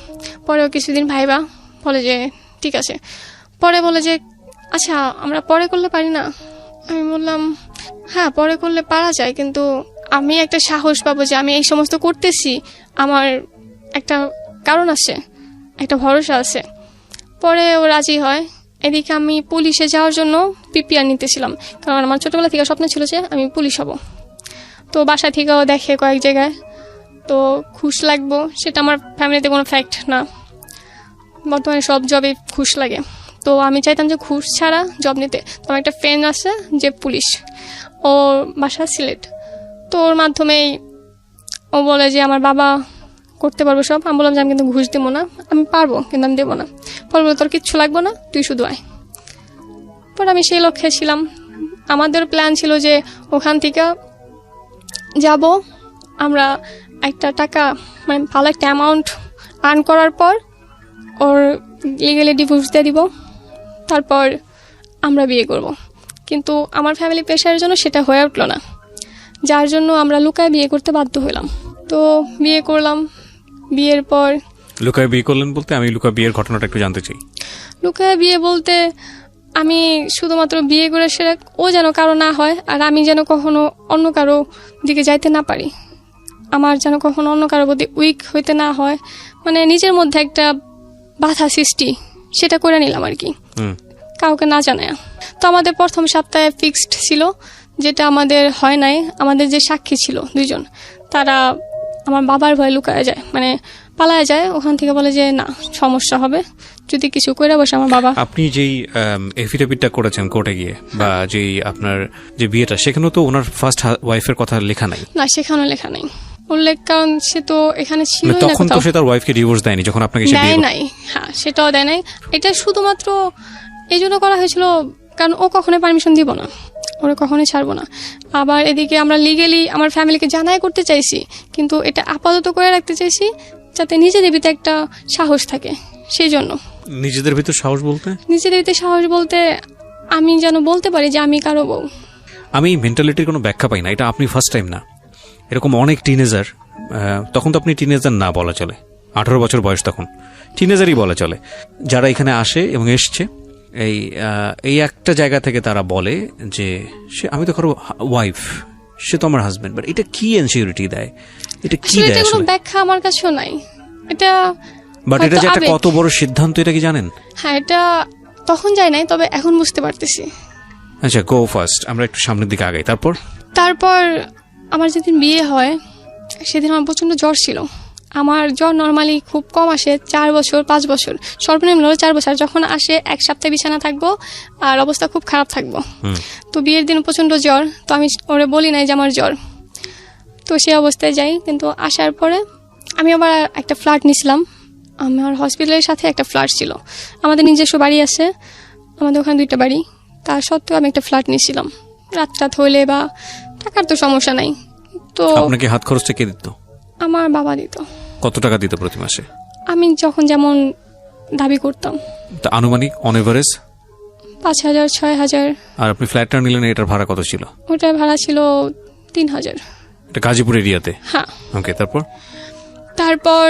পরেও কিছুদিন ভাইবা বলে যে ঠিক আছে, পরে বলে যে আচ্ছা আমরা পরে করলে পারি না? আমি বললাম হ্যাঁ পরে করলে পারা যায়, কিন্তু আমি একটা সাহস পাবো যে আমি এই সমস্ত করতেছি, আমার একটা কারণ আছে, একটা ভরসা আছে। পরে ও রাজি হয়। এদিকে আমি পুলিশে যাওয়ার জন্য প্রিপেয়ার নিতেছিলাম, কারণ আমার ছোটবেলা থেকে স্বপ্ন ছিল যে আমি পুলিশ হব। তো বাসা থেকেও দেখে কয়েক জায়গায়, তো খুশ লাগবো, সেটা আমার ফ্যামিলিতে কোনো ফ্যাক্ট না। বর্তমানে সব জবে ঘুষ লাগে, তো আমি চাইতাম যে ঘুষ ছাড়া জব নিতে। তো আমার একটা ফ্রেন্ড আছে যে পুলিশ, ওর বাসা সিলেট, তো ওর মাধ্যমেই ও বলে যে আমার বাবা করতে পারবো সব। আমি বললাম যে আমি কিন্তু ঘুষ দেবো না, আমি পারবো কিন্তু আমি দেবো না। পরে বলে তোর কিচ্ছু লাগবে না, তুই শুধু আয়। পরে আমি সেই লক্ষ্যে ছিলাম। আমাদের প্ল্যান ছিল যে ওখান থেকে যাব, আমরা একটা টাকা মানে ভালো একটা অ্যামাউন্ট আর্ন করার পর ওর লিগালি ডিভোর্স দিয়ে দিব, তারপর আমরা বিয়ে করব। কিন্তু আমার ফ্যামিলি প্রেশারের জন্য সেটা হয়ে উঠলো না, যার জন্য আমরা লুকায় বিয়ে করতে বাধ্য হলাম। তো বিয়ে করলাম। বিয়ের পর লুকায় বিয়ে করলেন বলতে আমি লুকায় বিয়ের ঘটনাটা একটু জানতে চাই। লুকায় বিয়ে বলতে আমি শুধুমাত্র বিয়ে করে সেটা ও যেন কারো না হয়, আর আমি যেন কখনো অন্য কারো দিকে যাইতে না পারি, আমার যেন কখনো অন্য কারো প্রতি উইক হইতে না হয়, মানে নিজের মধ্যে একটা বাধা সৃষ্টি সেটা করে নিলাম আর কি, কাউকে না জানায়। তো আমাদের প্রথম সপ্তাহে ফিক্সড ছিল, যেটা আমাদের হয় নাই। আমাদের যে সাক্ষী ছিল 2 জন, তারা আমার বাবার ভয় লুকায় যায়, মানে পালায় যায় ওখান থেকে, বলে যে না সমস্যা হবে যদি কিছু করে বসে আমার বাবা। আপনি যেই এফিডেভিটটা করেছেন কোর্টে গিয়ে, বা যেই আপনার যে বিয়েটা, সেখানেও তো ওনার ফার্স্ট ওয়াইফের কথা লেখা নাই। না, সেখানেও লেখা নাই উল্লেখ, কারণ সে তো এখানে ছিল না। তখন তো সে তার ওয়াইফকে ডিভোর্স দেয়নি যখন আপনাকে সে দেয় বিয়ে নাই। হ্যাঁ, সেটাও দেয় নাই। এটা শুধুমাত্র এই জন্য করা হয়েছিল কারণ ও কখনোই পারমিশন দিব না, ওরা কখনোই ছাড়বো না। আবার এদিকে আমরা লিগেলি আমার ফ্যামিলিকে জানাই করতে চাইছি, কিন্তু এটা আপাতত করে রাখতে চাইছি যাতে নিজেদের ভিতরে একটা সাহস থাকে। সেই জন্য নিজেদের ভিতর সাহস বলতে আমি যেন বলতে পারি যে আমি কারো বউ। আমি মেন্টালিটির কোনো ব্যাখ্যা পাই না। এটা আপনি ফার্স্ট টাইম না, এরকম অনেক টিনেজার, তখন তো আপনি টিনেজার না বলা চলে, 18 বছর বয়স, তখন টিনেজারই বলা চলে, যারা এখানে আসে এবং এসছে এই একটা জায়গা থেকে তারা বলে যে সে আমি তো কারো ওয়াইফ, সে তো আমার হাজবেন্ড। বাট এটা কি এনসিউরিটি দেয়, এটা কি দেয় আসলে? ব্যাখ্যা আমার কাছেও নাই এটা। বাট এটা যে একটা কত বড় সিদ্ধান্ত, এটা কি জানেন? হ্যাঁ, এটা তখন যায় নাই, তবে এখন বুঝতে পারতেছি। আচ্ছা, গো ফার্স্ট, আমরা একটু সামনের দিকে আগাই। তারপর আমার যেদিন বিয়ে হয় সেদিন আমার প্রচন্ড জ্বর ছিল। আমার জ্বর নর্মালি খুব কম আসে, 4 বছর 5 বছর, সর্বনিম্ন 4 বছর। যখন আসে 1 সপ্তাহ বিছানা থাকবো আর অবস্থা খুব খারাপ থাকবো। তো বিয়ের দিন প্রচন্ড জ্বর, তো আমি ওরে বলি নাই যে আমার জ্বর, তো সে অবস্থায় যাই। কিন্তু আসার পরে আমি আবার একটা ফ্ল্যাট নিয়েছিলাম, আমার হসপিটালের সাথে একটা ফ্ল্যাট ছিল। আমাদের নিজস্ব বাড়ি আছে, আমাদের ওখানে 2টা বাড়ি, তার সত্ত্বেও আমি একটা ফ্ল্যাট নিয়েছিলাম। রাত হইলে বা টাকার তো সমস্যা নাই। তো আপনাকে হাত খরচটা কে দিত? আমার বাবা দিত। কত টাকা দিত প্রতি মাসে? আমি যখন যেমন দাবি করতাম। আনুমানিক অন এভারেজ 5,000 6,000। আর আপনি ফ্ল্যাটটা নিলেন, এটার ভাড়া কত ছিল? ওটার ভাড়া ছিল 3,000। এটা গাজীপুর এরিয়াতে? হ্যাঁ। ওকে, তারপর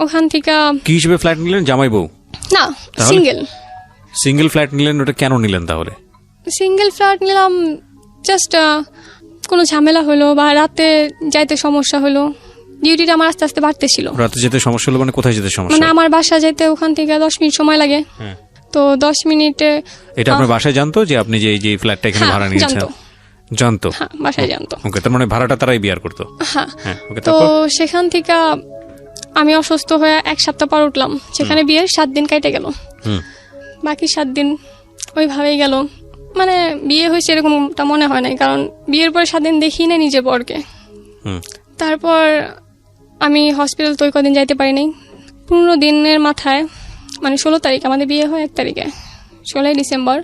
ওখান থেকে কি হিসেবে ফ্ল্যাট নিলেন? জামাই বউ? না, সিঙ্গেল ফ্ল্যাট নিলেন। ওটা কেন নিলেন তাহলে? সিঙ্গেল ফ্ল্যাট নিলাম জাস্ট কোনো ঝামেলা হলো বা রাতে যাইতে সমস্যা হলো, ডিউটিটা আমার আস্তে আস্তে বাড়তেছিল। রাতে যেতে সমস্যা হলো মানে কোথায় যেতে সমস্যা? মানে আমার বাসা যেতে ওখান থেকে 10 মিনিট সময় লাগে। তো 10 মিনিটে এটা আপনার বাসায় জানতো যে আপনি যে ফ্ল্যাটটা এখানে ভাড়া নিয়েছেন? জানতো? হ্যাঁ, বাসায় জানতো। ওকে, তার মানে ভাড়াটা তারাই বিয়ার করতো? হ্যাঁ। তো সেখান থেকে আমি অসুস্থ হয়ে 1 সপ্তাহ পর উঠলাম, সেখানে বিয়ের 7 দিন কেটে গেল। বাকি 7 দিন ওইভাবেই গেল, মানে বিয়ে হয়েছে এরকমটা মনে হয় নাই, কারণ বিয়ের পরে 7 দিন দেখি না নিজের বরকে। তারপর আমি হসপিটাল তো ওই কদিন যাইতে পারি নাই। 15 দিনের মাথায়, মানে 16 তারিখ, আমাদের বিয়ে হয় 1 তারিখে, 16 ডিসেম্বর,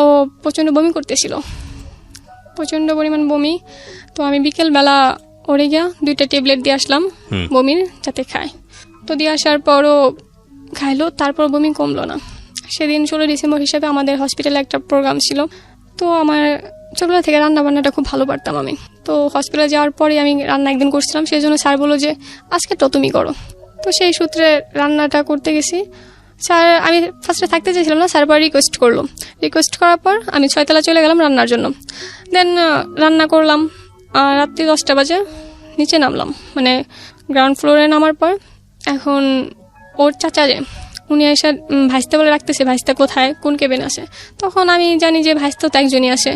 ও প্রচণ্ড বমি করতেছিল, প্রচণ্ড পরিমাণ বমি। তো আমি বিকেলবেলা ওরে গিয়া 2টা ট্যাবলেট দিয়ে আসলাম বমির, যাতে খায়। তো দিয়ে আসার পরও খাইলো, তারপর বমি কমলো না। সেদিন 16 ডিসেম্বর হিসেবে আমাদের হসপিটালে একটা প্রোগ্রাম ছিল। তো আমার ছোটবেলা থেকে রান্না বান্নাটা খুব ভালো পারতাম আমি। তো হসপিটালে যাওয়ার পরে আমি রান্না একদিন করছিলাম, সেই জন্য স্যার বললো যে আজকে তো তুমি করো। তো সেই সূত্রে রান্নাটা করতে গেছি। স্যার, আমি ফার্স্টে থাকতে চাইছিলাম না, স্যার পর রিকোয়েস্ট করার পর আমি 6 তলা চলে গেলাম রান্নার জন্য। দেন রান্না করলাম, রাত্রি 10টা বাজে নিচে নামলাম, মানে গ্রাউন্ড ফ্লোরে নামার পর এখন ওর চাচা যে উনি এসে ভাইস্তা বলে রাখতেছে, ভাইস্তা কোথায়, কোন কেবিন আছে। তখন আমি জানি যে ভাইস্তা তো একজনই আসে,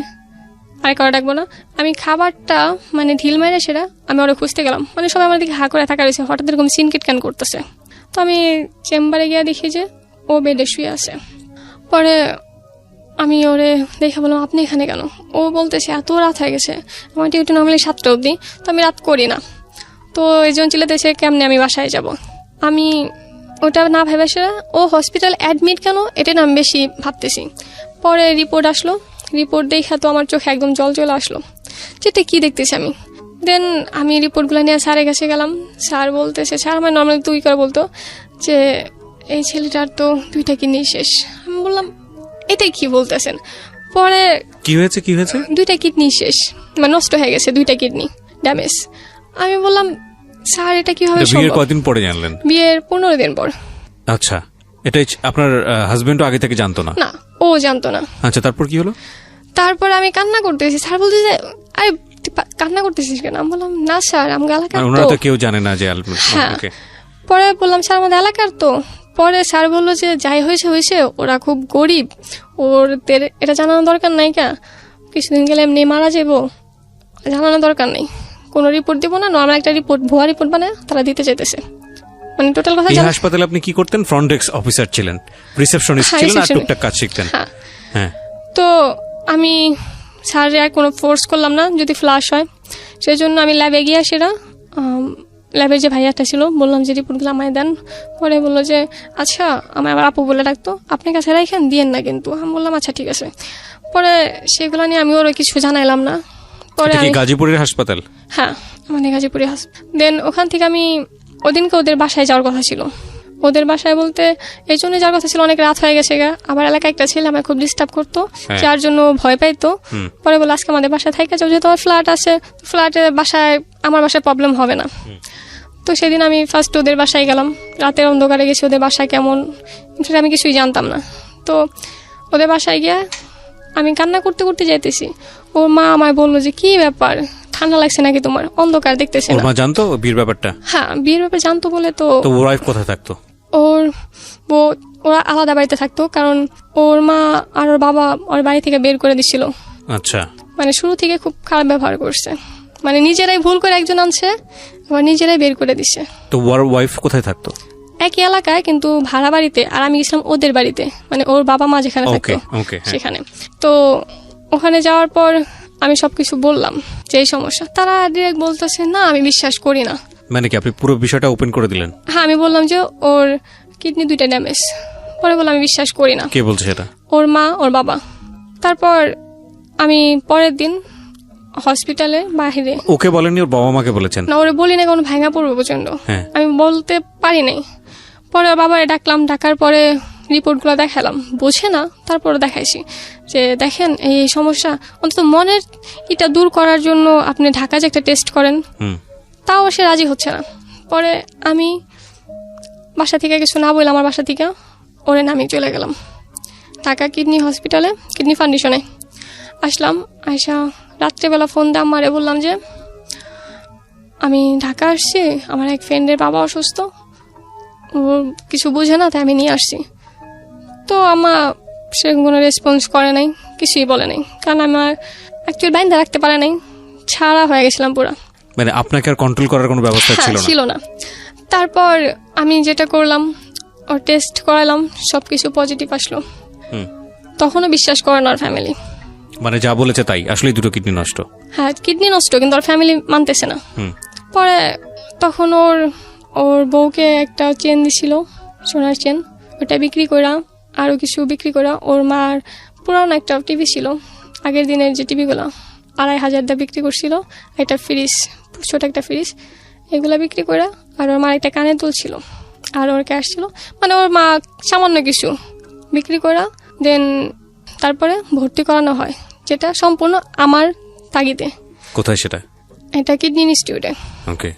আর কারো ডাকবো না। আমি খাবারটা মানে ঢিল মেরে সেটা আমি ওরা খুঁজতে গেলাম, মানে সবাই আমার দিকে হা করে থাকা রয়েছে, হঠাৎ এরকম সিনকিট ক্যান করতেছে। তো আমি চেম্বারে গিয়ে দেখি যে ও বেডে শুয়ে আছে। পরে আমি ওরে দেখে বললাম আপনি এখানে কেন? ও বলতেছে এত রাত হয়ে গেছে, আমার ডিউটি নর্মালি 7টা অবধি, তো আমি রাত করি না। তো এই জন্য চিল্লাতেছে কেমনে আমি বাসায় যাব। আমি ওটা না ভেবে ও হসপিটাল অ্যাডমিট কেন এটা না আমি বেশি ভাবতেছি। পরে রিপোর্ট আসলো, রিপোর্ট দেখে তো আমার চোখে একদম জল চলে আসলো, যেটা কি দেখতেছি আমি। দেন আমি রিপোর্টগুলো নিয়ে স্যারের কাছে গেলাম। স্যার বলতেছে, স্যার আমার নর্মালি তুই করে বলতো যে এই ছেলেটার তো 2টা কিডনি শেষ। আমি বললাম এটাই কি বলতেছেন? পরে কি হয়েছে 2টা কিডনি শেষ, মানে নষ্ট হয়ে গেছে, 2টা কিডনি ড্যামেজ। আমি বললাম স্যার এটা কিভাবে বিয়ের সম্ভব? কদিন পরে জানলেন? বিয়ের 15 দিন পর। আচ্ছা, এটাই আপনার হাজবেন্ডও আগে থেকে জানতো না? না, ও জানতো না। আচ্ছা, তারপর কি হলো? তারপর আমি কান্না করতেছি, স্যার বলতে যে আরে কান্না করতেছিস কেন? আমি বললাম না স্যার আমার এলাকার ওনারা তো তো। কেউ জানে না যে হ্যাঁ। ওকে। পরে বললাম স্যার আমাদের এলাকার তো। পরে স্যার বললো যে যাই হয়েছে হয়েছে, ওরা খুব গরিব, ওদের এটা জানানো দরকার নাই, কা কিছুদিন গেলে এমনি মারা যাবো, জানানো দরকার নেই, কোনো রিপোর্ট দিব না, নর্মাল একটা রিপোর্ট ভুয়া রিপোর্ট বানায় তারা দিতে চাইতেছে। মানে টোটাল কথা এই হাসপাতালে আপনি কি করতেন? ফ্রন্ট ডেস্ক অফিসার ছিলেন, রিসেপশনিস্ট হ্যাঁ, ছিলেন, আর receptionist। টুকটাক কাজ শিখতেন। হ্যাঁ। হ্যাঁ। তো আমি স্যারে আর কোনো ফোর্স করলাম না যদি ফ্লাশ হয়, সেই জন্য আমি ল্যাবে গিয়ে সেটা ল্যাবের যে ভাইয়াটা ছিল বললাম যে রিপোর্টগুলো আমায় দেন। পরে বললো যে আচ্ছা, আমার আবার আপু বলে ডাকতো, আপনার কাছে রাখেন দিয়েন না কিন্তু। আমি বললাম আচ্ছা ঠিক আছে। পরে সেগুলো নিয়ে আমি ওর কিছু জানাইলাম না। পরে এটা কি আমি গাজীপুরের হাসপাতাল? হ্যাঁ, আমাদের গাজীপুরে দেন ওখান থেকে আমি ওদিনকে ওদের বাসায় যাওয়ার কথা ছিল। ওদের বাসায় বলতে এই জন্য যাওয়ার কথা ছিল, অনেক রাত হয়ে গেছে গা, আবার এলাকায় একটা ছেলে আমায় খুব ডিস্টার্ব করতো, হ্যাঁ। যার জন্য ভয় পাইতো। পরে বলে আজকে আমাদের বাসায় থাইকা যাও, যেহেতু আমার ফ্ল্যাট আছে, ফ্ল্যাটের বাসায় আমার বাসায় প্রবলেম হবে না। তো সেদিন আমি ফার্স্ট ওদের বাসায় গেলাম, রাতের অন্ধকারে গেছি, ওদের বাসায় কেমন ইনফ্যাক্ট আমি কিছুই জানতাম না। তো ওদের বাসায় গিয়ে আমি কান্না করতে করতে যাইতেছি, ওর মা আমায় বললো যে কি ব্যাপার, ঠান্ডা লাগছে নাকি তোমার, অন্ধকার দেখতেছি ওর না। মা জানতো বিয়ের ব্যাপারটা? হ্যাঁ, বিয়ের ব্যাপারে জানতো বলে তো। তো ওর ওয়াইফ কোথায় থাকতো? ওর ওরা আলাদা বাড়িতে থাকতো, কারণ ওর মা আর ওর বাবা ওর বাড়ি থেকে বের করে দিছিল। আচ্ছা। মানে শুরু থেকে খুব খারাপ ব্যবহার করছে, মানে নিজেরাই ভুল করে একজন আনছে, আবার নিজেরাই বের করে দিছে। তো ওর ওয়াইফ কোথায় থাকতো? একই এলাকায় কিন্তু ভাড়া বাড়িতে, আর আমি গেছিলাম ওদের বাড়িতে, মানে ওর বাবা মা যেখানে থাকতো ওকে। সেখানে। তো ওখানে যাওয়ার পর আমি সবকিছু বললাম যে এই সমস্যা, তারা ডিরেক্ট বলতেছে না আমি বিশ্বাস করি না। মানে কি আপনি পুরো বিষয়টা ওপেন করে দিলেন? হ্যাঁ, আমি বললাম যে ওর কিডনি 2টা ড্যামেজ। পরে বললাম আমি বিশ্বাস করি না। কে বলছে সেটা? ওর মা, ওর বাবা। তারপর আমি পরের দিন হসপিটালে বাহিরে। ওকে বলেননি, ওর বাবা মাকে বলেছেন? না, ওরে বলি না, কোনো ভাঙা পড়বে প্রচন্ড, হ্যাঁ। আমি বলতে পারি নাই। পরে ওর বাবারে ডাকলাম, ডাকার পরে রিপোর্টগুলো দেখালাম, বোঝে না, তারপরে দেখাইছি যে দেখেন এই সমস্যা, অন্তত মনের এটা দূর করার জন্য আপনি ঢাকা যে একটা টেস্ট করেন, তাও সে রাজি হচ্ছে না। পরে আমি বাসা থেকে কিছু না বললাম, আমার বাসা থেকে ওরে নামিয়ে চলে গেলাম ঢাকা কিডনি হসপিটালে, কিডনি ফাউন্ডেশনে আসলাম। আয়সা রাত্রেবেলা ফোন দিয়ে আমারে বললাম যে আমি ঢাকা আসছি, আমার এক ফ্রেন্ডের বাবা অসুস্থ, ও কিছু বোঝে না, তাই আমি নিয়ে আসছি। তো আমার সেরকম কোনো রেসপন্স করে নাই, কিছুই বলে নাই, কারণ আমার অ্যাকচুয়ালি বাইন্দা রাখতে পারে নাই, ছাড়া হয়ে গেছিলাম পুরা। মানে আপনাকে আর কন্ট্রোল করার কোনো ব্যবস্থা ছিল না? তারপর আমি যেটা করলাম, ওর টেস্ট করালাম, সবকিছু পজিটিভ আসলো। তখনও বিশ্বাস করে না ওর ফ্যামিলি, মানে যা বলেছে তাই, আসলেই 2টো কিডনি নষ্ট? হ্যাঁ, কিডনি নষ্ট, কিন্তু ওর ফ্যামিলি মানতেছে না। পরে তখন ওর বউকে একটা চেন দিছিল, সোনার চেন, ওটা বিক্রি করা, আরও কিছু বিক্রি করা, ওর মার পুরানো একটা টিভি ছিল, আগের দিনের যে টিভিগুলো, 2500 দিয়ে বিক্রি করছিল, একটা ফ্রিজ, ছোট একটা ফ্রিজ, এগুলা বিক্রি করা, আর ওর মার একটা কানে দুল ছিল, আর ওর ক্যাশ ছিল, মানে ওর মা সামান্য কিছু বিক্রি করা। দেন তারপরে ভর্তি করানো হয়, যেটা সম্পূর্ণ আমার তাগিদে। কোথায় সেটা? এটা কিডনি ইনস্টিটিউটে। ওকে।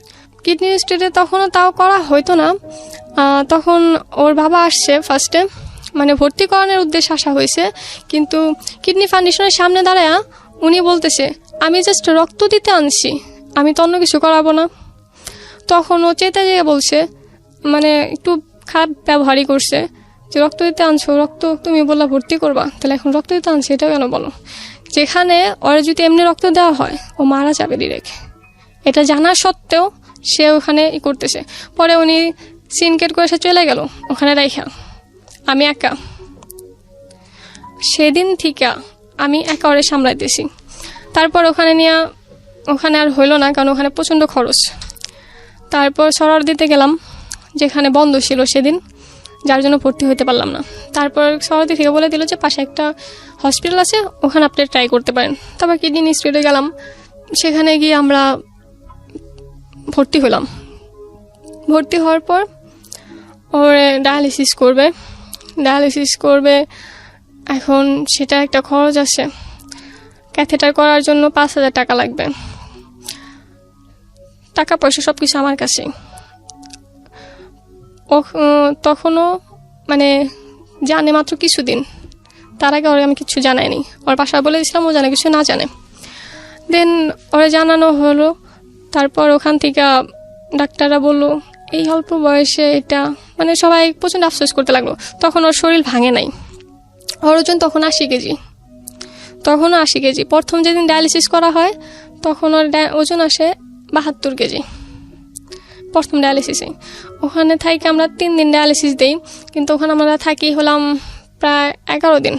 কিডনি ইনস্টিটিউটে তখনও তাও করা হইতো না, তখন ওর বাবা আসছে ফার্স্টে, মানে ভর্তি করানোর উদ্দেশ্যে আসা হয়েছে, কিন্তু কিডনি ফাউন্ডেশনের সামনে দাঁড়ায় উনি বলতেছে আমি জাস্ট রক্ত দিতে আনছি, আমি তো অন্য কিছু করাবো না। তখন ও চেতা যেয়ে বলছে, মানে একটু খারাপ ব্যবহারই করছে, যে রক্ত দিতে আনছো, রক্ত তুমি বললা ভর্তি করবা, তাহলে এখন রক্ত দিতে আনছি এটা কেন বলো, যেখানে ওরা যদি এমনি রক্ত দেওয়া হয় ও মারা যাবে ডিরেক্ট, এটা জানা সত্ত্বেও সে ওখানে করতেছে। পরে উনি সিনকেট করে সে চলে গেল ওখানে রাইখা, আমি একা। সেদিন থেকে আমি একা ওরে সামলাইতেছি। তারপর ওখানে আর হইলো না, কারণ ওখানে প্রচণ্ড খরচ। তারপর সরার দিতে গেলাম, যেখানে বন্ধ ছিল সেদিন, যার জন্য ভর্তি হতে পারলাম না। তারপর সরাদি থেকে বলে দিল যে পাশে একটা হসপিটাল আছে, ওখানে আপনি ট্রাই করতে পারেন। তারপর কিডনি ইনস্টিটিউটে গেলাম, সেখানে গিয়ে আমরা ভর্তি হলাম। ভর্তি হওয়ার পর ওর ডায়ালিসিস করবে। এখন সেটা একটা খরচ আছে, ক্যাথেটার করার জন্য 5,000 টাকা লাগবে। টাকা পয়সা সব কিছু আমার কাছে। তখনও মানে জানে মাত্র কিছুদিন, তার আগে ওরা আমি কিছু জানাইনি। ওর বাসায় বলে দিয়েছিলাম ও জানে কিছু না জানে। দেন ওরা জানানো হলো। তারপর ওখান থেকে ডাক্তাররা বললো এই অল্প বয়সে এটা, মানে সবাই প্রচণ্ড আফসোস করতে লাগলো। তখন ওর শরীর ভাঙে নাই, ওর ওজন তখন 80 কেজি, তখনও 80 কেজি। প্রথম যেদিন ডায়ালিসিস করা হয় তখন ওর ওজন আসে 72 কেজি প্রথম ডায়ালিসিসে। ওখানে থাকি আমরা 3 দিন ডায়ালিসিস দিই, কিন্তু ওখানে আমরা থাকি হলাম প্রায় 11 দিন।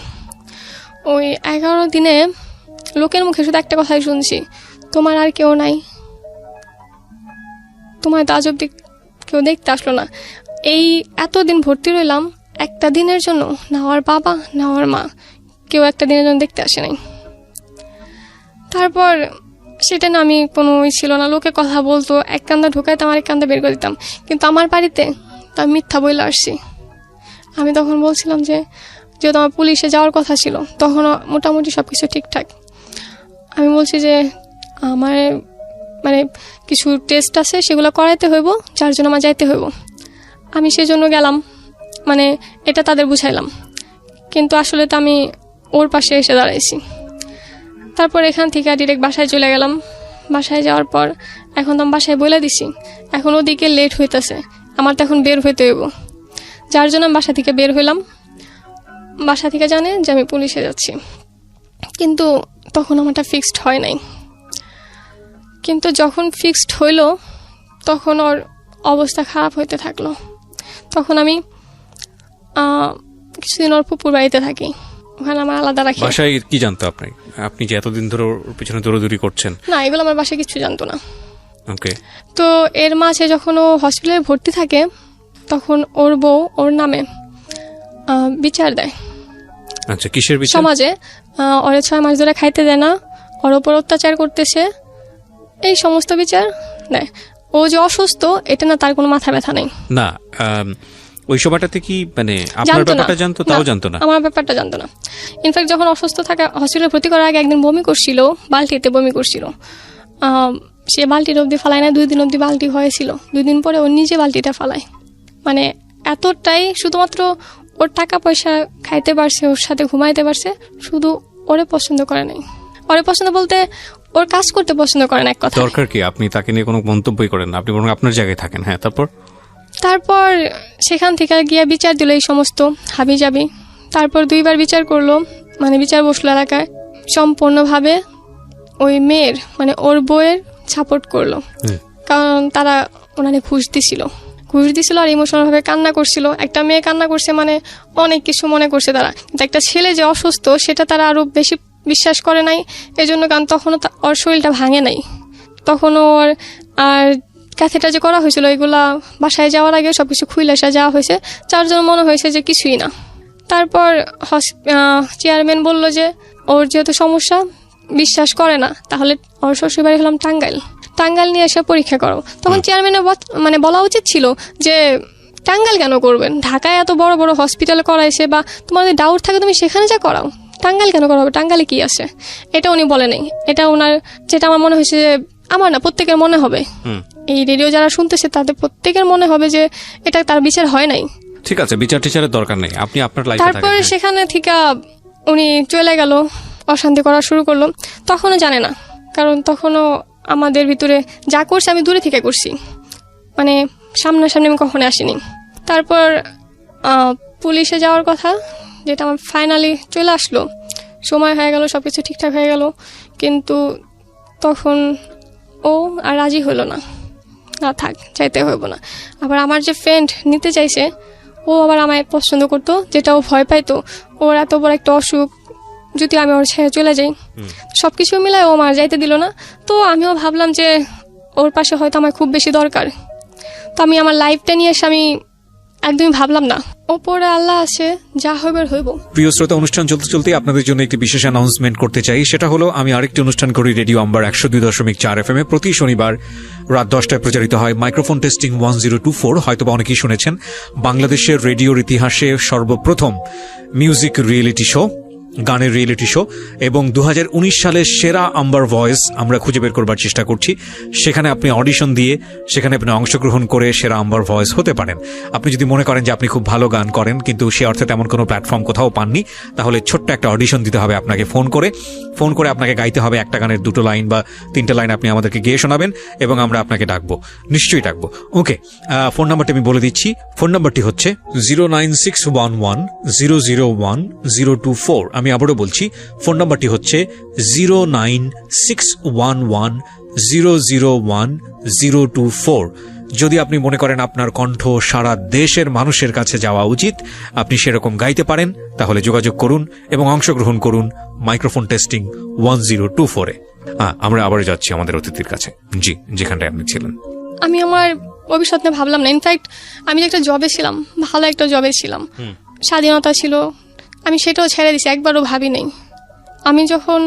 ওই 11 দিনে লোকের মুখে শুধু একটা কথাই শুনছি, তোমার আর কেউ নাই, তোমার তো আজ অব্দি কেউ দেখতে আসলো না। এই এতদিন ভর্তি রইলাম, একটা দিনের জন্য না ওর বাবা না ওর মা কেউ একটা দিনের জন্য দেখতে আসে নাই। তারপর সেটা না আমি কোনো ছিল না, লোকে কথা বলতো, এক কান্দা ঢুকাইতাম আর এক কান্দা বের করে দিতাম। কিন্তু আমার বাড়িতে তা মিথ্যা বইলে আসছি। আমি তখন বলছিলাম যে যেহেতু আমার পুলিশে যাওয়ার কথা ছিল, তখনও মোটামুটি সব কিছু ঠিকঠাক। আমি বলছি যে আমার মানে কিছু টেস্ট আছে, সেগুলো করাইতে হইব, যার জন্য আমার যাইতে হইব। আমি সেজন্য গেলাম, মানে এটা তাদের বুঝাইলাম, কিন্তু আসলে তো আমি ওর পাশে এসে দাঁড়াইছি। তারপর এখান থেকে ডিরেক্ট বাসায় চলে গেলাম। বাসায় যাওয়ার পর এখন তো আমি বাসায় বলে দিছি, এখন ওদিকে লেট হইতেছে, আমার তো এখন বের হইতে হইব, যার জন্য আমি বাসা থেকে বের হইলাম। বাসা থেকে জানে যে আমি পুলিশে যাচ্ছি, কিন্তু তখন আমারটা ফিক্সড হয় নাই। কিন্তু যখন ফিক্সড হইল তখন ওর অবস্থা খারাপ হইতে থাকলো। তখন আমি কিছুদিন ওর পুকুর বাড়িতে থাকি, ওখানে আমার আলাদা রাখি। বাসায় কি জানতো আপনি যে এতদিন ধরে ওর পিছনে দৌড়াদৌড়ি করছেন? না, এগুলো আমার বাসায় কিছু জানতো না। ওকে। তো এর মাঝে যখন ও হসপিটালে ভর্তি থাকে, তখন ওর বউ ওর নামে বিচার দেয়। আচ্ছা, কিসের বিচার? সমাজে ওরে 6 মাস ধরে খাইতে দেয় না, ওর ওপর অত্যাচার করতেছে, এই সমস্ত বিচার দেয়। ও যে অসুস্থ এটা না তার কোনো মাথা ব্যথা নেই। না, ওই সময়টাতে কি মানে আপনার ব্যাপারটা জানতো? তাও জানতো না? আমার ব্যাপারটা জানতো না। ইনফ্যাক্ট যখন অসুস্থ থাকা হসপিটালে ভর্তি করার আগে একদিন বমি করছিল, বালতিতে বমি করছিল। সে বালতির অবধি ফালায় না, 2 দিন অবধি বালতি হয়েছিল। 2 দিন পরে ও নিজে বালতিটা ফালায়। মানে এতটাই শুধুমাত্র ওর টাকা পয়সা খাইতে পারছে, ওর সাথে ঘুমাইতে পারছে, শুধু ওরে পছন্দ করে নাই। ওরে পছন্দ বলতে ওর কাজ করতে পছন্দ করে না, এক কথা। দরকার কি আপনি তাকে নিয়ে কোনো মন্তব্যই করেন না, আপনি বরং আপনার জায়গায় থাকেন। হ্যাঁ, তারপর সেখান থেকে গিয়ে বিচার দিল এই সমস্ত হাবি যাবি। তারপর 2বার বিচার করলো, মানে বিচার বসলো এলাকায়। সম্পূর্ণভাবে ওই মেয়ের মানে ওর বউয়ের সাপোর্ট করলো, কারণ তারা ওনারে ঘুষ দিছিল আর ইমোশনাল ভাবে কান্না করছিল। একটা মেয়ে কান্না করছে মানে অনেক কিছু মনে করছে তারা, কিন্তু একটা ছেলে যে অসুস্থ সেটা তারা আরো বেশি বিশ্বাস করে নাই। এই জন্য কারণ তখনও ওর শরীরটা ভাঙে নাই, তখনও ওর আর ক্যাথেটার যে করা হয়েছিল এগুলা বাসায় যাওয়ার আগে সবকিছু খুলে আসা যাওয়া হয়েছে, যার জন্য মনে হয়েছে যে কিছুই না। তারপর চেয়ারম্যান বলল যে ওর যেহেতু সমস্যা বিশ্বাস করে না, তাহলে ওর শ্বশুরবাড়ি হলাম টাঙ্গাইল নিয়ে এসে পরীক্ষা করো। তখন চেয়ারম্যানের মানে বলা উচিত ছিল যে টাঙ্গাইল কেন করবেন, ঢাকায় এত বড় বড় হসপিটালে করাইছে, বা তোমার যদি ডাউট থাকে তুমি সেখানে যা করাও, টাঙ্গাইল কেন করা হবে, টাঙ্গাইলে কি আছে। এটা উনি বলে নেই। এটা ওনার, যেটা আমার মনে হয়েছে যে আমার না প্রত্যেকের মনে হবে, এই রেডিও যারা শুনতেছে তাদের প্রত্যেকের মনে হবে যে এটা তার বিচার হয় নাই। ঠিক আছে, বিচার টিচারের দরকার নেই, আপনি আপনার লাইফে থাকেন। তারপরে সেখানে থেকে উনি চলে গেল, অশান্তি করা শুরু করলো। তখনও জানে না, কারণ তখনও আমাদের ভিতরে যা করছে আমি দূরে থেকে করছি, মানে সামনাসামনি আমি কখনো আসিনি। তারপর পুলিশে যাওয়ার কথা, যেটা আমার ফাইনালি চলে আসলো, সময় হয়ে গেল, সবকিছু ঠিকঠাক হয়ে গেল, কিন্তু তখন ও আর রাজি হলো না। না থাক, চাইতে হইব না। আবার আমার যে ফ্রেন্ড নিতে চাইছে, ও আবার আমায় পছন্দ করতো, যেটা ও ভয় পাইতো। ওর এত বড় একটা অসুখ, যদি আমি ওর ছেড়ে চলে যাই, সবকিছু মিলায় ও আমার যাইতে দিল না। তো আমিও ভাবলাম যে ওর পাশে হয়তো আমার খুব বেশি দরকার। তো আমি আমার লাইফটা নিয়ে এসে আমি একদমই ভাবলাম না, ওপরে আল্লাহ আছে, যা হইবার হইব। প্রিয় শ্রোতা, অনুষ্ঠান চলতে চলতে আপনাদের জন্য একটি বিশেষ অ্যানাউন্সমেন্ট করতে চাই। সেটা হলো, আমি আরেকটি অনুষ্ঠান করি রেডিও আম্বার 102.4 FM এ। প্রতি শনিবার রাত 10টায় প্রচারিত হয় মাইক্রোফোন টেস্টিং 1024। হয়তোবা অনেকেই শুনেছেন, বাংলাদেশের রেডিওর ইতিহাসে সর্বপ্রথম মিউজিক রিয়েলিটি শো, গানের রিয়েলিটি শো। এবং 2019 সালের সেরা আম্বার ভয়েস আমরা খুঁজে বের করবার চেষ্টা করছি। সেখানে আপনি অডিশন দিয়ে, সেখানে আপনি অংশগ্রহণ করে সেরা আম্বার ভয়েস হতে পারেন। আপনি যদি মনে করেন যে আপনি খুব ভালো গান করেন, কিন্তু সে অর্থে তেমন কোনো প্ল্যাটফর্ম কোথাও পাননি, তাহলে ছোট্ট একটা অডিশন দিতে হবে আপনাকে। ফোন করে আপনাকে গাইতে হবে একটা গানের 2টো লাইন বা 3টে লাইন আপনি আমাদেরকে গেয়ে শোনাবেন, এবং আমরা আপনাকে ডাকবো, নিশ্চয়ই ডাকবো। ওকে, ফোন নাম্বারটি আমি বলে দিচ্ছি। ফোন নাম্বারটি হচ্ছে 09611001024। আমি আবারও বলছি, ফোন নাম্বারটি হচ্ছে 09611001024। যদি আপনি মনে করেন আপনার কণ্ঠ সারা দেশের মানুষের কাছে যাওয়া উচিত, আপনি সেরকম গাইতে পারেন, তাহলে যোগাযোগ করুন এবং অংশগ্রহণ করুন মাইক্রোফোন টেস্টিং 1024-এ। আমরা আবার যাচ্ছি আমাদের অতিথির কাছে। জি, যেখানটায় আপনি ছিলেন। আমি আমার ভবিষ্যৎ নিয়ে ভাবলাম না। ইনফ্যাক্ট আমি যে একটা জবে ছিলাম, ভালো একটা জবে ছিলাম, স্বাধীনতা ছিল, আমি সেটাও ছেড়ে দিছি, একবারও ভাবি নেই। আমি যখন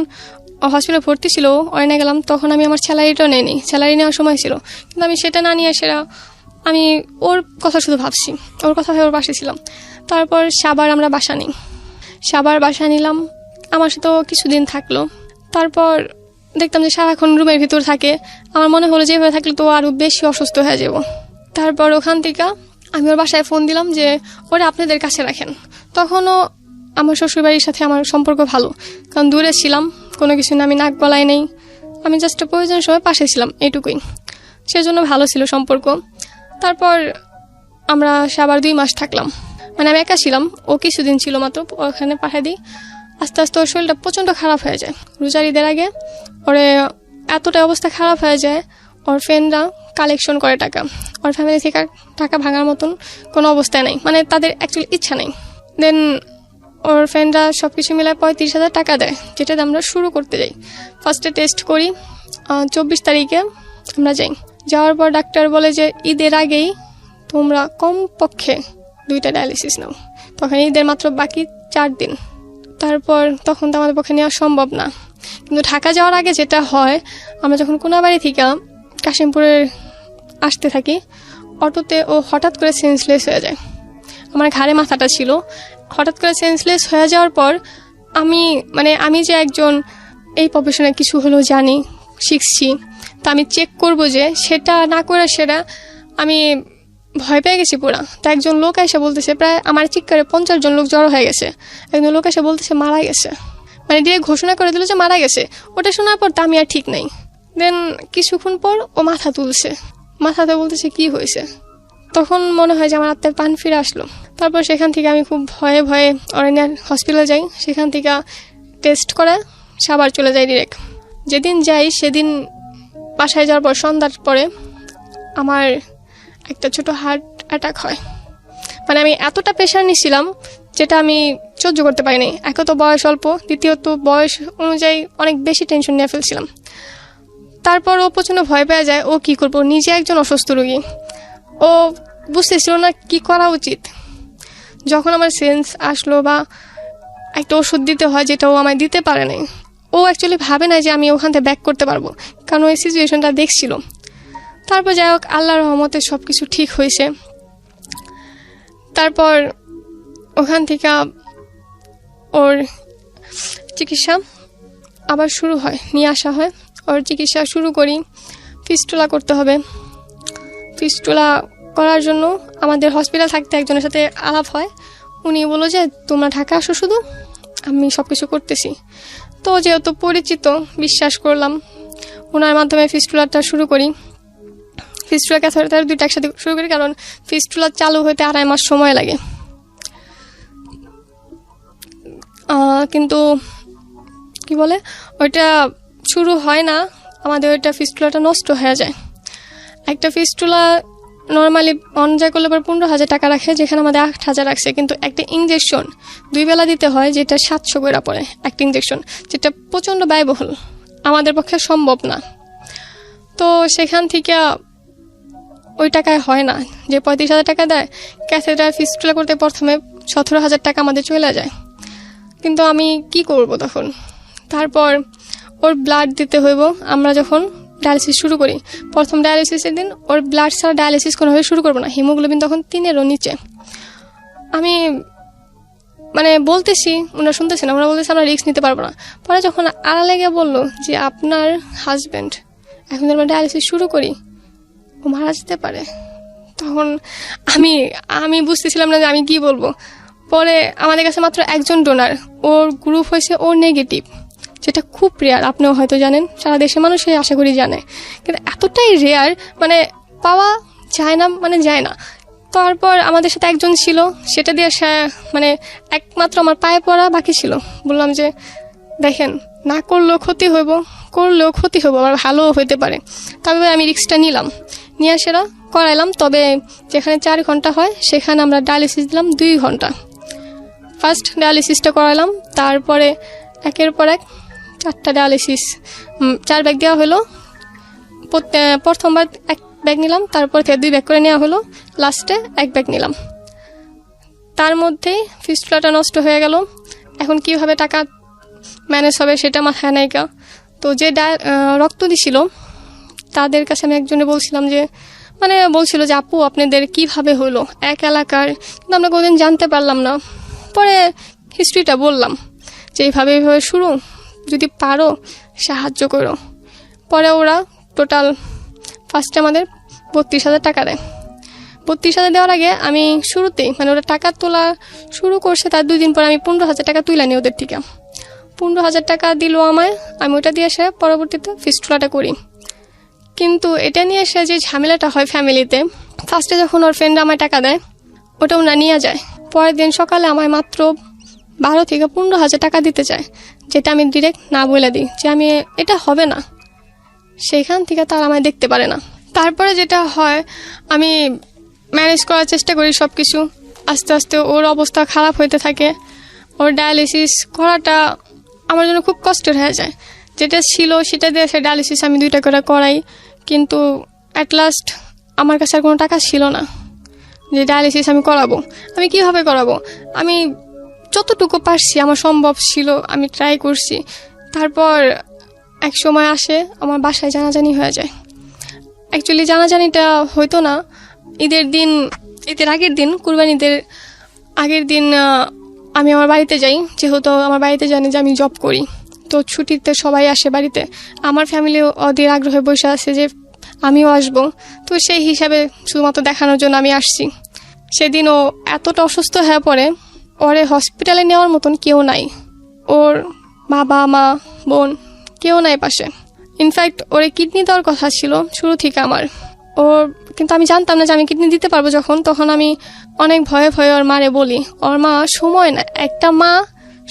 হসপিটালে ভর্তি ছিল, অয়নে গেলাম, তখন আমি আমার স্যালারিটাও নেইনি, স্যালারি নেওয়ার সময় ছিল, কিন্তু আমি সেটা না নিয়ে সেটা আমি ওর কথা শুধু ভাবছি, ওর কথা ভেবে ওর পাশে ছিলাম। তারপর সাবার আমরা বাসা নিই, সাবার বাসা নিলাম, আমার সাথেও কিছুদিন থাকলো। তারপর দেখতাম যে সারাক্ষণ রুমের ভিতর থাকে। আমার মনে হলো যে এভাবে থাকলে তো আরও বেশি অসুস্থ হয়ে যাব। তারপর ওখান থেকে আমি ওর বাসায় ফোন দিলাম যে ওরা আপনাদের কাছে রাখেন। তখনও আমার শ্বশুরবাড়ির সাথে আমার সম্পর্ক ভালো, কারণ দূরে ছিলাম, কোনো কিছু না, আমি নাক গলায় নেই, আমি জাস্ট প্রয়োজনের সময় পাশে ছিলাম, এইটুকুই, সেজন্য ভালো ছিল সম্পর্ক। তারপর আমরা আবার 2 মাস থাকলাম, মানে আমি একা ছিলাম, ও কিছুদিন ছিল মাত্র, ওখানে পাঠিয়ে দিই। আস্তে আস্তে ওর শরীরটা প্রচণ্ড খারাপ হয়ে যায়। রোজার ঈদের আগে ওরে এতটা অবস্থা খারাপ হয়ে যায়, ওর ফ্রেন্ডরা কালেকশন করে টাকা, ওর ফ্যামিলি থেকে টাকা ভাঙার মতন কোনো অবস্থা নেই, মানে তাদের অ্যাকচুয়ালি ইচ্ছা নেই। দেন ওর ফ্রেন্ডরা সব কিছু মিলায় 35,000 টাকা দেয়, যেটাতে আমরা শুরু করতে যাই। ফার্স্টে টেস্ট করি, 24 তারিখে আমরা যাই। যাওয়ার পর ডাক্তার বলে যে ঈদের আগেই তোমরা কমপক্ষে 2টা ডায়ালিসিস নাও। তখন ঈদের মাত্র বাকি 4 দিন। তারপর তখন তো আমাদের পক্ষে নেওয়া সম্ভব না। কিন্তু ঢাকা যাওয়ার আগে যেটা হয়, আমরা যখন কোনাবাড়ি থেকে কাশিমপুরে আসতে থাকি, অটোতে ও হঠাৎ করে সেন্সলেস হয়ে যায়। আমার ঘাড়ে মাথাটা ছিল, হঠাৎ করে সেন্সলেস হয়ে যাওয়ার পর আমি যে একজন এই প্রফেশনে কিছু হলেও জানি, শিখছি, তা আমি চেক করব যে সেটা না করে সেটা আমি ভয় পেয়ে গেছি পুরা। তা একজন লোক এসে বলতেছে, প্রায় আমার চিৎকারে 50 জন লোক জড়ো হয়ে গেছে, একজন লোক এসে বলতেছে মারা গেছে, মানে ডিরেক্ট ঘোষণা করে দিল যে মারা গেছে। ওটা শোনার পর তা আমি আর ঠিক নেই। দেন কিছুক্ষণ পর ও মাথা তুলছে, মাথাতে বলতেছে কি হয়েছে। তখন মনে হয় যে আমার আত্মার প্রাণ ফিরে আসলো। তারপর সেখান থেকে আমি খুব ভয়ে ভয়ে অরণ্যার হসপিটালে যাই, সেখান থেকে টেস্ট করে সাবার চলে যাই ডিরেক্ট। যেদিন যাই সেদিন বাসায় যাওয়ার পর সন্ধ্যার পরে আমার একটা ছোট হার্ট অ্যাটাক হয়। মানে আমি এতটা প্রেশার নিছিলাম যেটা আমি সহ্য করতে পারিনি। একে তো বয়স অল্প, দ্বিতীয়ত বয়স অনুযায়ী অনেক বেশি টেনশন নিয়ে ফেলছিলাম। তারপর ও প্রচণ্ড ভয় পেয়ে যায়, ও কি করবো, নিজে একজন অসুস্থ রোগী, ও বুঝতেছিল না কি করা উচিত। যখন আমার সেন্স আসলো বা একটা ওষুধ দিতে হয় যেটা ও আমায় দিতে পারে নাই, ও অ্যাকচুয়ালি ভাবে না যে আমি ওখান থেকে ব্যাক করতে পারবো, কারণ ওই সিচুয়েশনটা দেখছিল। তারপর যাই হোক, আল্লাহর রহমতে সব কিছু ঠিক হয়েছে। তারপর ওখান থেকে ওর চিকিৎসা আবার শুরু হয়, নিয়ে আসা হয়, ওর চিকিৎসা শুরু করি। ফিস্টুলা করতে হবে। ফিস্টুলা করার জন্য আমাদের হসপিটাল থাকতে একজনের সাথে আলাপ হয়। উনি বলল যে তোমরা ঢাকা আসো, শুধু আমি সব কিছু করতেছি। তো যেহেতু পরিচিত, বিশ্বাস করলাম, ওনার মাধ্যমে ফিস্টুলাটা শুরু করি। ফিস্টুলা ক্যাথেটার 2টা একসাথে শুরু করি, কারণ ফিস্টুলা চালু হতে 2.5 মাস সময় লাগে। কিন্তু কি বলে, ওইটা শুরু হয় না, আমাদের ওইটা ফিস্টুলাটা নষ্ট হয়ে যায়। একটা ফিস্টুলা নর্মালি অনজয় করলে পর 15,000 টাকা রাখে, যেখানে আমাদের 8,000 রাখছে। কিন্তু একটা ইঞ্জেকশন 2 বেলা দিতে হয়, যেটা 700 করে পড়ে একটা ইঞ্জেকশন, যেটা প্রচণ্ড ব্যয়বহুল, আমাদের পক্ষে সম্ভব না। তো সেখান থেকে ওই টাকায় হয় না, যে 35,000 টাকা দেয় ক্যাথেড্রাল ফিস্টুলা করতে প্রথমে 17,000 টাকা আমাদের চলে যায়। কিন্তু আমি কি করব তখন? তারপর ওর ব্লাড দিতে হইব। আমরা যখন ডায়ালিসিস শুরু করি, প্রথম ডায়ালিসিসের দিন ওর ব্লাড ছাড়া ডায়ালিসিস কোনোভাবে শুরু করবো না, হিমোগ্লোবিন তখন 3-এরও নিচে। আমি মানে বলতেছি, ওনারা শুনতেছি না, ওরা বলতেছে আমরা রিস্ক নিতে পারবো না। পরে যখন আড়ালে গিয়ে বললো যে আপনার হাজব্যান্ড এখন আমরা ডায়ালিসিস শুরু করি, ও মারা যেতে পারে, তখন আমি বুঝতেছিলাম না যে আমি কি বলবো। পরে আমাদের কাছে মাত্র একজন ডোনার, ওর গ্রুপ হয়েছে ও নেগেটিভ, যেটা খুব রেয়ার, আপনিও হয়তো জানেন, সারা দেশের মানুষই আশা করি জানে, কিন্তু এতটাই রেয়ার মানে পাওয়া যায় না, মানে যায় না। তারপর আমাদের সাথে একজন ছিল, সেটা দিয়ে মানে একমাত্র আমার পায়ে পড়া বাকি ছিল। বললাম যে দেখেন, না করলেও ক্ষতি হইব, করলেও ক্ষতি হইব, আবার ভালোও হইতে পারে। তবে আমি রিস্কটা নিয়ে সেটা করাইলাম। তবে যেখানে 4 ঘন্টা হয় সেখানে আমরা ডায়ালিসিস দিলাম 2 ঘন্টা। ফার্স্ট ডায়ালিসিসটা করাইলাম, তারপরে একের পর এক 4টা ডায়ালিসিস 4 ব্যাগ দেওয়া হলো। প্রথমবার 1 ব্যাগ নিলাম, তারপর থেকে 2 ব্যাগ করে নেওয়া হলো, লাস্টে 1 ব্যাগ নিলাম। তার মধ্যেই ফিস্টুলাটা নষ্ট হয়ে গেল। এখন কিভাবে টাকা ম্যানেজ হবে সেটা মাথায় নাইকা। তো যে রক্ত দিছিল তাদের কাছে আমি একজনে বলছিলাম যে বলছিল যে আপু আপনাদের কিভাবে হলো, এক এলাকার, কিন্তু আমরা কোনোদিন জানতে পারলাম না। পরে হিস্ট্রিটা বললাম যে এইভাবে শুরু, যদি পারো সাহায্য করো। পরে ওরা টোটাল ফার্স্টে আমাদের 32,000 টাকা দেয়। 32,000 দেওয়ার আগে আমি শুরুতেই ওরা টাকা তোলা শুরু করছে, তার 2 দিন পর আমি 15,000 টাকা তুলে নিই ওদের থেকে। 15,000 টাকা দিল আমায়, আমি ওটা দিয়ে এসে পরবর্তীতে ফিস্টুলাটা করি। কিন্তু এটা নিয়ে এসে যে ঝামেলাটা হয় ফ্যামিলিতে, ফার্স্টে যখন ওর ফ্রেন্ড আমায় টাকা দেয় ওটা ওরা নিয়ে যায়, পরের দিন সকালে আমায় মাত্র 12 থেকে 15,000 টাকা দিতে চায়, যেটা আমি ডিরেক্ট না বলে দিই যে আমি এটা হবে না। সেখান থেকে তারা আমায় দেখতে পারে না। তারপরে যেটা হয়, আমি ম্যানেজ করার চেষ্টা করি সব কিছু। আস্তে আস্তে ওর অবস্থা খারাপ হইতে থাকে। ওর ডায়ালিসিস করাটা আমার জন্য খুব কষ্টের হয়ে যায়। যেটা ছিল সেটা দিয়ে সে ডায়ালিসিস আমি 2টা করে করাই, কিন্তু অ্যাট লাস্ট আমার কাছে আর কোনো টাকা ছিল না যে ডায়ালিসিস আমি করাবো। আমি কিভাবে করাবো? আমি যতটুকু পারছি, আমার সম্ভব ছিল, আমি ট্রাই করছি। তারপর এক সময় আসে আমার বাসায় জানাজানি হয়ে যায়। অ্যাকচুয়ালি জানাজানিটা হইতো না, ঈদের আগের দিন, কুরবানিদের আগের দিন আমি আমার বাড়িতে যাই, যেহেতু আমার বাড়িতে জানি যে আমি জব করি, তো ছুটিতে সবাই আসে বাড়িতে। আমার ফ্যামিলিও ওদের আগ্রহে বসে আছে যে আমিও আসবো, তো সেই হিসাবে শুধুমাত্র দেখানোর জন্য আমি আসছি। সেদিনও এতটা অসুস্থ হয়ে পড়ে, ওরে হসপিটালে নেওয়ার মতন কেউ নাই, ওর বাবা মা বোন কেউ নাই পাশে। ইনফ্যাক্ট ওরে কিডনি দেওয়ার কথা ছিল শুরু থেকে আমার, কিন্তু আমি জানতাম না যে আমি কিডনি দিতে পারবো। তখন আমি অনেক ভয়ে ভয়ে ওর মারে বলি, ওর মা সময় নেয়, একটা মা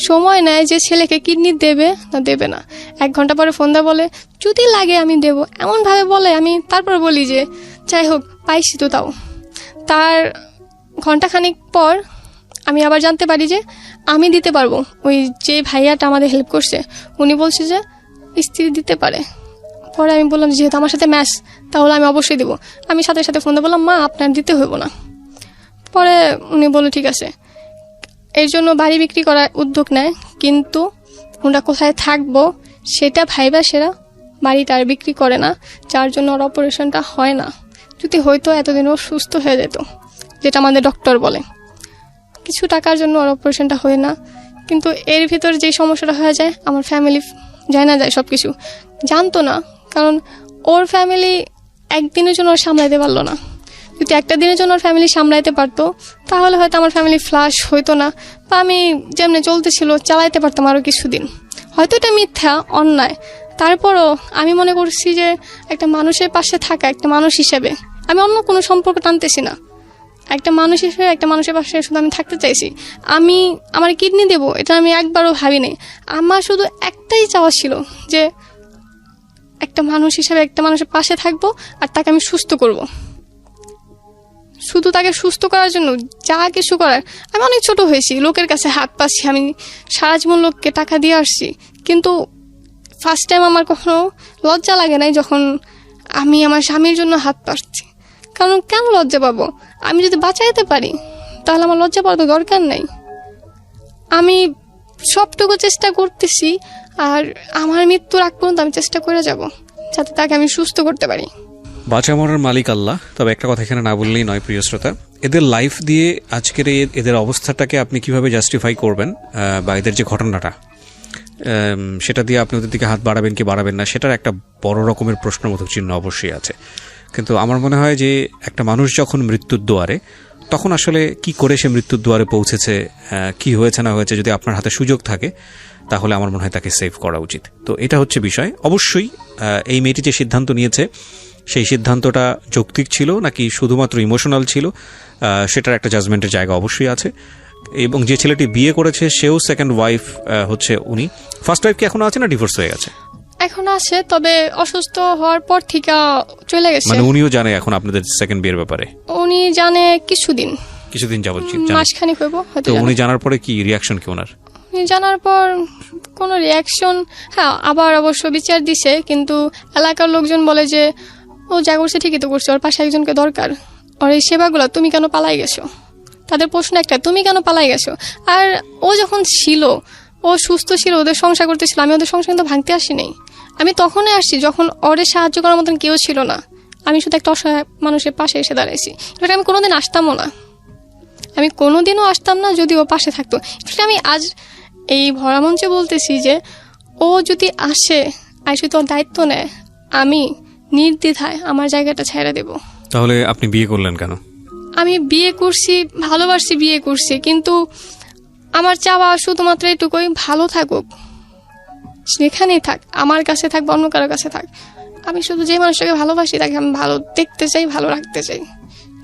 সময় নেয় যে ছেলেকে কিডনি দেবে না দেবে না। 1 ঘন্টা পরে ফোন দেয়, বলে যদি লাগে আমি দেবো, এমনভাবে বলে। আমি তারপর বলি যে যাই হোক পাইছি তো। তাও তার ঘন্টাখানিক পর আমি আবার জানতে পারি যে আমি দিতে পারবো। ওই যে ভাইয়াটা আমাদের হেল্প করছে উনি বলছে যে স্ত্রী দিতে পারে। পরে আমি বললাম যেহেতু আমার সাথে ম্যাচ, তাহলে আমি অবশ্যই দেবো। আমি সাথে সাথে ফোন দিয়ে বললাম মা আপনার দিতে হইব না। পরে উনি বলল ঠিক আছে। এর জন্য বাড়ি বিক্রি করার উদ্যোগ নেয়, কিন্তু ওরা কোথায় থাকবো সেটা ভাইবা সেরা বাড়িটা আর বিক্রি করে না, যার জন্য ওর অপারেশনটা হয় না। যদি হয়তো এতদিনও সুস্থ হয়ে যেত, যেটা আমাদের ডক্টর বলে। কিছু টাকার জন্য ওর অপারেশনটা হয় না, কিন্তু এর ভিতর যে সমস্যাটা হয়ে যায়, আমার ফ্যামিলি জানা যায় সব কিছু জানতো না, কারণ ওর ফ্যামিলি একদিনের জন্য ওর সামলাইতে পারলো না। যদি একটা দিনের জন্য ওর ফ্যামিলি সামলাইতে পারতো তাহলে হয়তো আমার ফ্যামিলি ফ্লাশ হইতো না, বা আমি যেমনি চলতেছিল চালাইতে পারতাম আরও কিছুদিন। হয়তো এটা মিথ্যা, অন্যায়, তারপরও আমি মনে করছি যে একটা মানুষের পাশে থাকা, একটা মানুষ হিসেবে, আমি অন্য কোনো সম্পর্ক টানতেছি না, একটা মানুষ হিসেবে একটা মানুষের পাশে শুধু আমি থাকতে চাইছি। আমি আমার কিডনি দেবো এটা আমি একবারও ভাবিনি। আমার শুধু একটাই চাওয়া ছিল যে একটা মানুষ হিসেবে একটা মানুষের পাশে থাকবো, আর তাকে আমি সুস্থ করব। শুধু তাকে সুস্থ করার জন্য যা কিছু করার। আমি অনেক ছোট হয়েছি, লোকের কাছে হাত পাচ্ছি, আমি সারা জীবন লোককে টাকা দিয়ে আসছি, কিন্তু ফার্স্ট টাইম আমার কখনো লজ্জা লাগে নাই যখন আমি আমার স্বামীর জন্য হাত পাচ্ছি। কারণ কেন লজ্জা পাবো? আমি যদি বাঁচাইতে পারি তাহলে আমার লজ্জা পাওয়ার তো দরকার নাই। আমি সবটুকু চেষ্টা করতেছি, আর আমার মৃত্যুর আগ পর্যন্ত আমি চেষ্টা করে যাব যাতে তাকে আমি সুস্থ করতে পারি। বাঁচা মরার মালিক আল্লাহ। তবে একটা কথা এখানে না বললেই নয় প্রিয় শ্রোতা, এদের লাইফ দিয়ে আজকের এদের অবস্থাটাকে আপনি কিভাবে জাস্টিফাই করবেন, বা এদের যে ঘটনাটা সেটা দিয়ে আপনি ওদের দিকে হাত বাড়াবেন কি বাড়াবেন না, সেটার একটা বড় রকমের প্রশ্নবোধক চিহ্ন অবশ্যই আছে। কিন্তু আমার মনে হয় যে একটা মানুষ যখন মৃত্যুর দুয়ারে, তখন আসলে কি করে সে মৃত্যুর দুয়ারে পৌঁছেছে, কি হয়েছে না হয়েছে, যদি আপনার হাতে সুযোগ থাকে তাহলে আমার মনে হয় তাকে সেভ করা উচিত। তো এটা হচ্ছে বিষয়। অবশ্যই এই মেয়েটি যে সিদ্ধান্ত নিয়েছে সেই সিদ্ধান্তটা যৌক্তিক ছিল নাকি শুধুমাত্র ইমোশনাল ছিল, সেটার একটা জাজমেন্টের জায়গা অবশ্যই আছে। এবং যে ছেলেটি বিয়ে করেছে সেও সেকেন্ড ওয়াইফ হচ্ছে উনি। ফার্স্ট ওয়াইফ কি এখনো আছে না ডিভোর্স হয়ে গেছে? এখন আছে, তবে অসুস্থ হওয়ার পর থেকে চলে গেছে। মানে উনিও জানে এখন আপনাদের সেকেন্ড বিয়ের ব্যাপারে? উনি জানে কিছুদিন যাবত, মাসখানেক হইব হয়তো। তো উনি জানার পরে কি রিয়াকশন কি ওনার? উনি জানার পর কোনো রিয়াকশন, হ্যাঁ আবার অবশ্য বিচার দিছে, কিন্তু এলাকার লোকজন বলে যে ও যা করছে ঠিকই তো করছে, ওর পাশে একজনকে দরকার, ওর এই সেবাগুলো তুমি কেন পালাই গেছো? তাদের প্রশ্ন একটা, তুমি কেন পালাই গেছো? আর ও যখন ছিল, ও সুস্থ ছিল, ওদের সংসার করতেছিল, আমি ওদের সংসার কিন্তু ভাঙতে আসি নাই। আমি তখনই আসছি যখন ওদের সাহায্য করার মতন কেউ ছিল না। আমি শুধু একটা অসহায় মানুষের পাশে এসে দাঁড়াইছি। এবার আমি কোনোদিন আসতামও না, আমি কোনোদিনও আসতাম না যদি ও পাশে থাকতো। এবার আমি আজ এই ভরা মঞ্চে বলতেছি যে ও যদি আসে, যদি ওর দায়িত্ব নেয়, আমি নির্দ্বিধায় আমার জায়গাটা ছেড়ে দেব। তাহলে আপনি বিয়ে করলেন কেন? আমি বিয়ে করছি, ভালোবাসি, বিয়ে করছি, কিন্তু আমার চাওয়া শুধুমাত্র এটুকুই, ভালো থাকুক, যেখানেই থাক, আমার কাছে থাক বা অন্য কারোর কাছে থাক। আমি শুধু যে মানুষটাকে ভালোবাসি তাকে আমি ভালো দেখতে চাই, ভালো রাখতে চাই,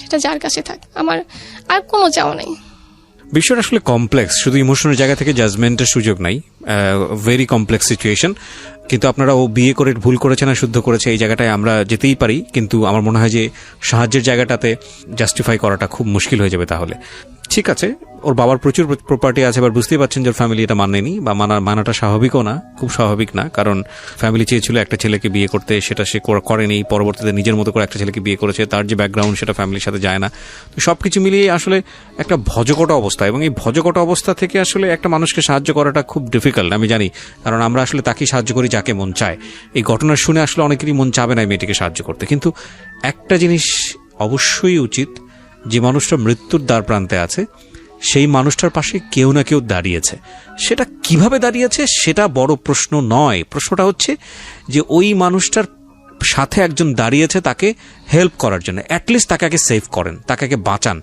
সেটা যার কাছে থাক, আমার আর কোনো চাওয়া নেই। বিষয়টা আসলে কমপ্লেক্স, শুধু ইমোশনের জায়গা থেকে জাজমেন্টের সুযোগ নাই। Very complex situation. কিন্তু আপনারা ও বিয়ে করে ভুল করেছে না শুদ্ধ করেছে এই জায়গাটায় আমরা যেতেই পারি, কিন্তু আমার মনে হয় যে সাহায্যের জায়গাটাতে জাস্টিফাই করাটা খুব মুশকিল হয়ে যাবে। তাহলে ঠিক আছে, ওর বাবার প্রচুর প্রপার্টি আছে, এবার বুঝতেই পারছেন যে ফ্যামিলি এটা মানেনি, বা মানাটা স্বাভাবিকও না, খুব স্বাভাবিক না। কারণ ফ্যামিলি চেয়েছিল একটা ছেলেকে বিয়ে করতে, সেটা সে করেনি, পরবর্তীতে নিজের মতো করে একটা ছেলেকে বিয়ে করেছে, তার যে ব্যাকগ্রাউন্ড সেটা ফ্যামিলির সাথে যায় না। তো সবকিছু মিলিয়ে আসলে একটা ভজকটা অবস্থা, এবং এই ভজকটা অবস্থা থেকে আসলে একটা মানুষকে সাহায্য করাটা খুব ডিফিকাল্ট, আমি জানি। কারণ আমরা আসলে তাকেই সাহায্য করি যাকে মন চায়। এই ঘটনা শুনে আসলে অনেকেরই মন চাবে না এই মেয়েটিকে সাহায্য করতে। কিন্তু একটা জিনিস অবশ্যই উচিত, যে মানুষটা মৃত্যুর দ্বার প্রান্তে আছে সেই মানুষটার পাশে কেউ না কেউ দাঁড়িয়েছে। সেটা কিভাবে দাঁড়িয়েছে সেটা বড় প্রশ্ন নয়। প্রশ্নটা হচ্ছে যে ওই মানুষটার সাথে একজন দাঁড়িয়েছে তাকে হেল্প করার জন্য। অ্যাটলিস্ট তাকে আগে সেভ করেন, তাকে আগে বাঁচান।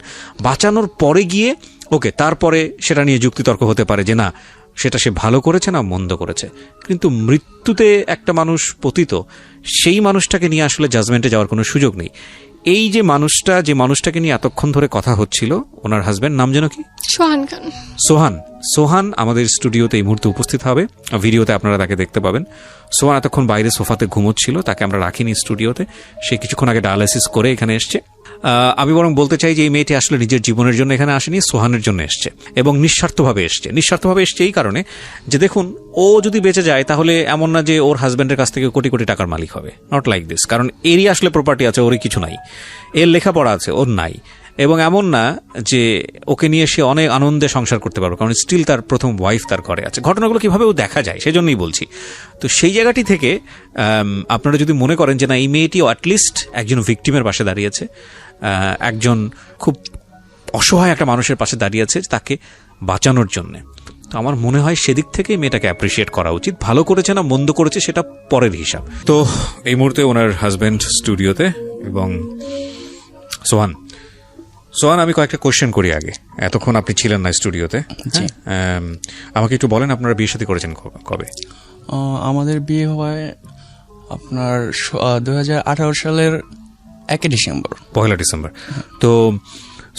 বাঁচানোর পরে গিয়ে ওকে, তারপরে সেটা নিয়ে যুক্তিতর্ক হতে পারে যে না সেটা সে ভালো করেছে না মন্দ করেছে। কিন্তু মৃত্যুতে একটা মানুষ পতিত, সেই মানুষটাকে নিয়ে আসলে জাজমেন্টে যাওয়ার কোনো সুযোগ নেই। এই যে মানুষটাকে নিয়ে এতক্ষণ ধরে কথা হচ্ছিল, ওনার হাজবেন্ড নাম যেন কি? সোহান খান। সোহান আমাদের স্টুডিওতে এই মুহূর্তে উপস্থিত হবে, ভিডিওতে আপনারা তাকে দেখতে পাবেন। সোহান এতক্ষণ বাইরে সোফাতে ঘুমোচ্ছিল, তাকে আমরা রাখিনি স্টুডিওতে, সে কিছুক্ষণ আগে ডায়ালাইসিস করে এখানে এসছে। আমি বরং বলতে চাই যে এই মেয়েটি আসলে নিজের জীবনের জন্য এখানে আসেনি, সোহানের জন্য এসছে, এবং নিঃস্বার্থভাবে এসছে এই কারণে যে দেখুন, ও যদি বেঁচে যায় তাহলে এমন না যে ওর হাজব্যান্ডের কাছ থেকে কোটি কোটি টাকার মালিক হবে, নট লাইক দিস। কারণ এরই আসলে প্রপার্টি আছে, ওরই কিছু নাই, এর লেখাপড়া আছে, ওর নাই। এবং এমন না যে ওকে নিয়ে সে অনেক আনন্দে সংসার করতে পারবে, কারণ স্টিল তার প্রথম ওয়াইফ তার ঘরে আছে। ঘটনাগুলো কিভাবেও দেখা যায়, সেজন্যই বলছি। তো সেই জায়গাটি থেকে আপনারা যদি মনে করেন যে না এই মেয়েটিও অ্যাটলিস্ট একজন ভিকটিমের পাশে দাঁড়িয়েছে, একজন খুব অসহায় একটা মানুষের পাশে দাঁড়িয়েছে তাকে বাঁচানোর জন্য, তো আমার মনে হয় সেদিক থেকে মেয়েটাকে অ্যাপ্রিসিয়েট করা উচিত। ভালো করেছে না মন্দ করেছে সেটা পরের হিসাব। তো এই মুহূর্তে ওনার হাজব্যান্ড স্টুডিওতে, এবং সোহান আমি কয়েকটা কোয়েশ্চেন করি আগে। এতক্ষণ আপনি ছিলেন না স্টুডিওতে, আমাকে একটু বলেন আপনারা বিয়ে শাদী করেছেন কবে? আমাদের বিয়ে হয় আপনার 2018 সালের 1 ডিসেম্বর। 1 ডিসেম্বর। তো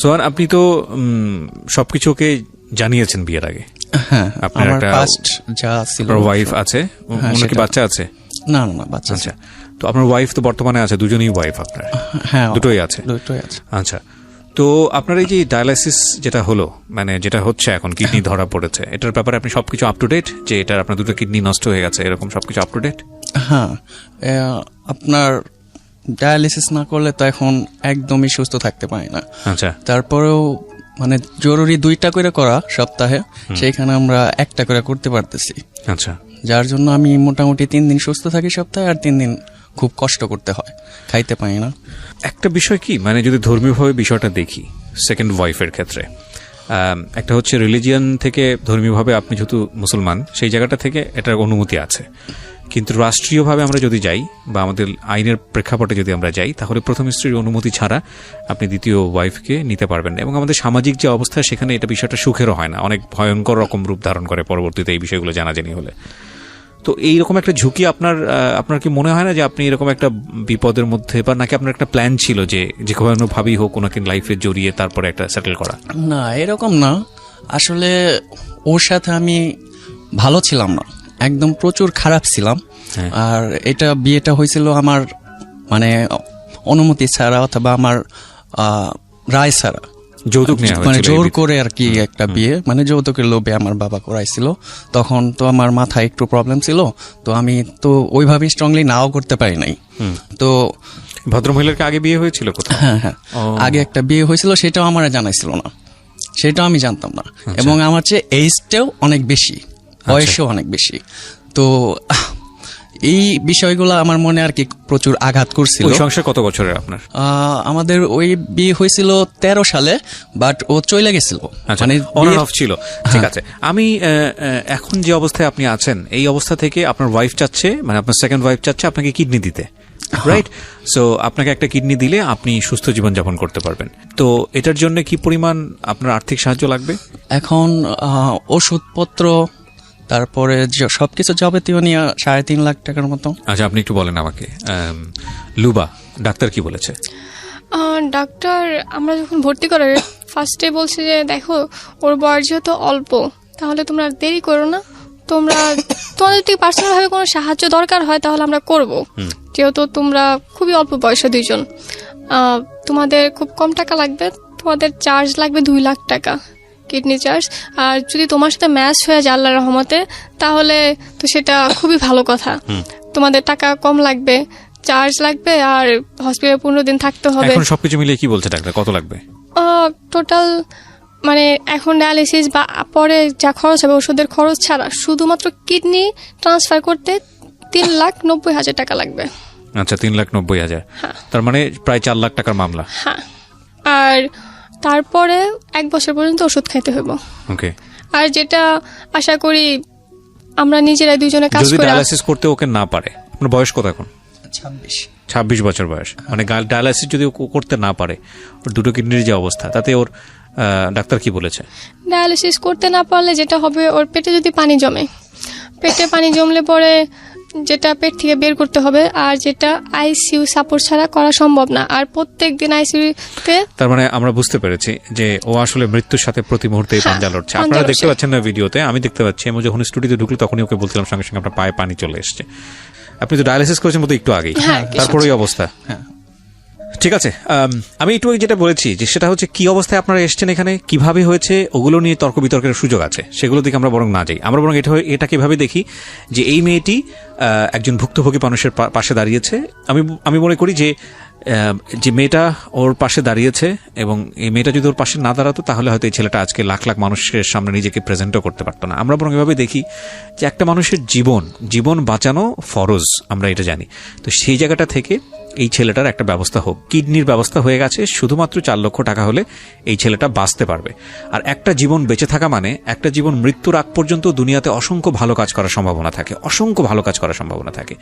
সোহান আপনি তো সবকিছু ওকে জানিয়েছেন বিয়ের আগে? হ্যাঁ, আপনার একটা ফার্স্ট যা ছিল ওয়াইফ আছে, ওনার কি বাচ্চা আছে? না না না, বাচ্চা আচ্ছা, তো আপনার ওয়াইফ তো বর্তমানে আছে, দুজনেই ওয়াইফ আপনার? হ্যাঁ, দুটোই আছে। দুটোই আছে। আচ্ছা, তো আপনার এই যে ডায়ালাইসিস যেটা হলো, মানে যেটা হচ্ছে এখন কিডনি ধরা পড়েছে, এটার ব্যাপারে আপনি সবকিছু আপ টু ডেট, যে এটার আপনার দুটো কিডনি নষ্ট হয়ে গেছে এরকম সবকিছু আপ টু ডেট? হ্যাঁ, আপনার ডায়ালিসিস না করলে তো এখন একদমই সুস্থ থাকতে পারি না। আচ্ছা, তারপরেও মানে জরুরি 2টা করে করা সপ্তাহে, সেইখানে আমরা 1টা করে করতে পারতেছি, আচ্ছা, যার জন্য আমি মোটামুটি 3 দিন সুস্থ থাকি সপ্তাহে, আর 3 দিন খুব কষ্ট করতে হয়, খাইতে পারি না। একটা বিষয় কি, মানে যদি ধর্মীয়ভাবে বিষয়টা দেখি সেকেন্ড ওয়াইফের ক্ষেত্রে, একটা হচ্ছে রিলিজিয়ান থেকে, ধর্মীয়ভাবে আপনি যেহেতু মুসলমান সেই জায়গাটা থেকে এটার অনুমতি আছে, কিন্তু রাষ্ট্রীয়ভাবে আমরা যদি যাই বা আমাদের আইনের প্রেক্ষাপটে যদি আমরা যাই, তাহলে প্রথম স্ত্রীর অনুমতি ছাড়া আপনি দ্বিতীয় ওয়াইফকে নিতে পারবেন না। এবং আমাদের সামাজিক যে অবস্থা, সেখানে এটা বিষয়টা সুখেরও হয় না, অনেক ভয়ঙ্কর রকম রূপ ধারণ করে পরবর্তীতে এই বিষয়গুলো জানাজানি হলে। তো এইরকম একটা ঝুঁকি আপনার কি মনে হয় না যে আপনি এরকম একটা বিপদের মধ্যে, বা নাকি আপনার একটা প্ল্যান ছিল যে কোনোভাবেই হোক ওনাকে লাইফে জড়িয়ে তারপরে একটা সেটেল করা? না, এরকম না, আসলে ওর সাথে আমি ভালো ছিলাম না, একদম প্রচুর খারাপ ছিলাম। আর এটা বিয়েটা হয়েছিল আমার মানে অনুমতি ছাড়া অথবা আমার রায় ছাড়া, যৌতুক নেওয়া মানে হয়েছিল, জোর করে আর কি একটা বিয়ে, মানে যৌতুকের লোভে আমার বাবা করাইছিল। তখন তো আমার মাথায় একটু প্রবলেম ছিল, তো আমি তো ওইভাবে স্ট্রংলি নাও করতে পারি নাই। তো ভদ্রমহিলার আগে বিয়ে হয়েছিল কোথাও? হ্যাঁ হ্যাঁ, আগে একটা বিয়ে হয়েছিল, সেটাও আমার জানাইছিল না, সেটাও আমি জানতাম না। এবং আমার চেয়ে এইজটাও অনেক বেশি, বয়সও অনেক বেশি। তো এই বিষয়গুলো আমার মনে আর কি প্রচুর আঘাত করছিল। ওই সংসার কত বছরের আপনার? আমাদের ওই বিয়ে হয়েছিল 13 সালে, বাট ও চলে গেছিল, মানে অন অফ ছিল। ঠিক আছে, আমি এখন যে অবস্থায় আপনি আছেন, এই অবস্থা থেকে আপনার ওয়াইফ চাচ্ছে, মানে আপনার সেকেন্ড ওয়াইফ চাচ্ছে আপনাকে কিডনি দিতে, রাইট? সো আপনাকে একটা কিডনি দিলে আপনি সুস্থ জীবনযাপন করতে পারবেন। তো এটার জন্য কি পরিমাণ আপনার আর্থিক সাহায্য লাগবে? এখন ওষুধপত্র, তারপরে সবকিছু যাবতীয় নিয়ে 3.5 লাখ টাকার মতো। আচ্ছা, আপনি একটু বলেন আমাকে, লুবা ডাক্তার কি বলেছে? ডাক্তার আমরা যখন ভর্তি করার ফার্স্টে বলছে যে দেখো ওর বয়স যেহেতু অল্প, তাহলে তোমরা দেরি করো না, তোমাদের যদি পার্সোনাল ভাবে কোনো সাহায্য দরকার হয় তাহলে আমরা করব, যেহেতু তোমরা খুবই অল্প বয়সে দুইজন, তোমাদের খুব কম টাকা লাগবে, তোমাদের চার্জ লাগবে 2 লাখ টাকা কিডনি চার্জ। আর যদি তোমার সাথে ম্যাচ হয়ে যায় আল্লাহর রহমতে, তাহলে তো সেটা খুবই ভালো কথা, তোমাদের টাকা কম লাগবে, চার্জ লাগবে, আর হসপিটালে 15 দিন থাকতে হবে। এখন সবকিছু মিলিয়ে কি বলছে ডাক্তার, কত লাগবে টোটাল? মানে এখন ডায়ালিসিস বা পরে যা খরচ হবে ওষুধের খরচ ছাড়া শুধুমাত্র কিডনি ট্রান্সফার করতে 3,90,000 টাকা লাগবে। আচ্ছা, 3,90,000, তার মানে প্রায় 4 লাখ টাকার মামলা। হ্যাঁ, আর তারপরে 1 বছর পর্যন্ত ওষুধ খাইতে হবে। ওকে। আর যেটা আশা করি আমরা নিজেরাই দুইজনে কাজ যদি করে। ডায়ালাইসিস করতে ওকে না পারে, আপনার বয়স কত এখন? 26 বছর বয়স, মানে ডায়ালাইসিস যদি করতে না পারে, ওর দুটো কিডনির যে অবস্থা, তাতে ওর ডাক্তার কি বলেছে? ডায়ালিসিস করতে না পারলে যেটা হবে, ওর পেটে যদি পানি জমে, পেটে পানি জমলে পরে যেটা পেট থেকে বের করতে হবে, আর যেটা আইসিইউ সাপোর্ট ছাড়া করা সম্ভব না। আর প্রত্যেক দিন আইসিইউতে, তার মানে আমরা বুঝতে পেরেছি যে ও আসলে মৃত্যুর সাথে প্রতি মুহূর্তে পাঞ্জা লড়ছে। আপনারা দেখতে পাচ্ছেন না ভিডিওতে, আমি দেখতে পাচ্ছি। আমি যখন স্টুডিওতে ঢুকলো তখনই ওকে বলছিলাম সঙ্গে সঙ্গে আপনার পায়ে পানি চলে এসছে। আপনি তো ডায়ালিসিস করেছেন বোধহয় একটু আগেই, তারপরে ওই অবস্থা। ঠিক আছে, আমি একটু যেটা বলেছি যে সেটা হচ্ছে কি অবস্থায় আপনারা এসেছেন এখানে, কিভাবে হয়েছে, ওগুলো নিয়ে তর্ক বিতর্কের সুযোগ আছে, সেগুলো দিকে আমরা বরং না যাই। আমরা বরং এটা কিভাবে দেখি যে এই মেয়েটি একজন ভুক্তভোগী মানুষের পাশে দাঁড়িয়েছে। আমি মনে করি যে মেয়েটা ওর পাশে দাঁড়িয়েছে, এবং এই মেয়েটা যদি ওর পাশে না দাঁড়াতো তাহলে হয়তো এই ছেলেটা আজকে লাখ লাখ মানুষের সামনে নিজেকে প্রেজেন্টও করতে পারতো না। আমরা বরং এভাবে দেখি যে একটা মানুষের জীবন বাঁচানো ফরজ, আমরা এটা জানি। তো সেই জায়গাটা থেকে এই ছেলেটার একটা ব্যবস্থা হোক। কিডনির ব্যবস্থা হয়ে গেছে, শুধুমাত্র 4 লক্ষ টাকা হলে এই ছেলেটা বাঁচতে পারবে। আর একটা জীবন বেঁচে থাকা মানে একটা জীবন মৃত্যুর আগ পর্যন্ত দুনিয়াতে অসংখ্য ভালো কাজ করার সম্ভাবনা থাকে, অসংখ্য ভালো কাজ করার সম্ভাবনা থাকে।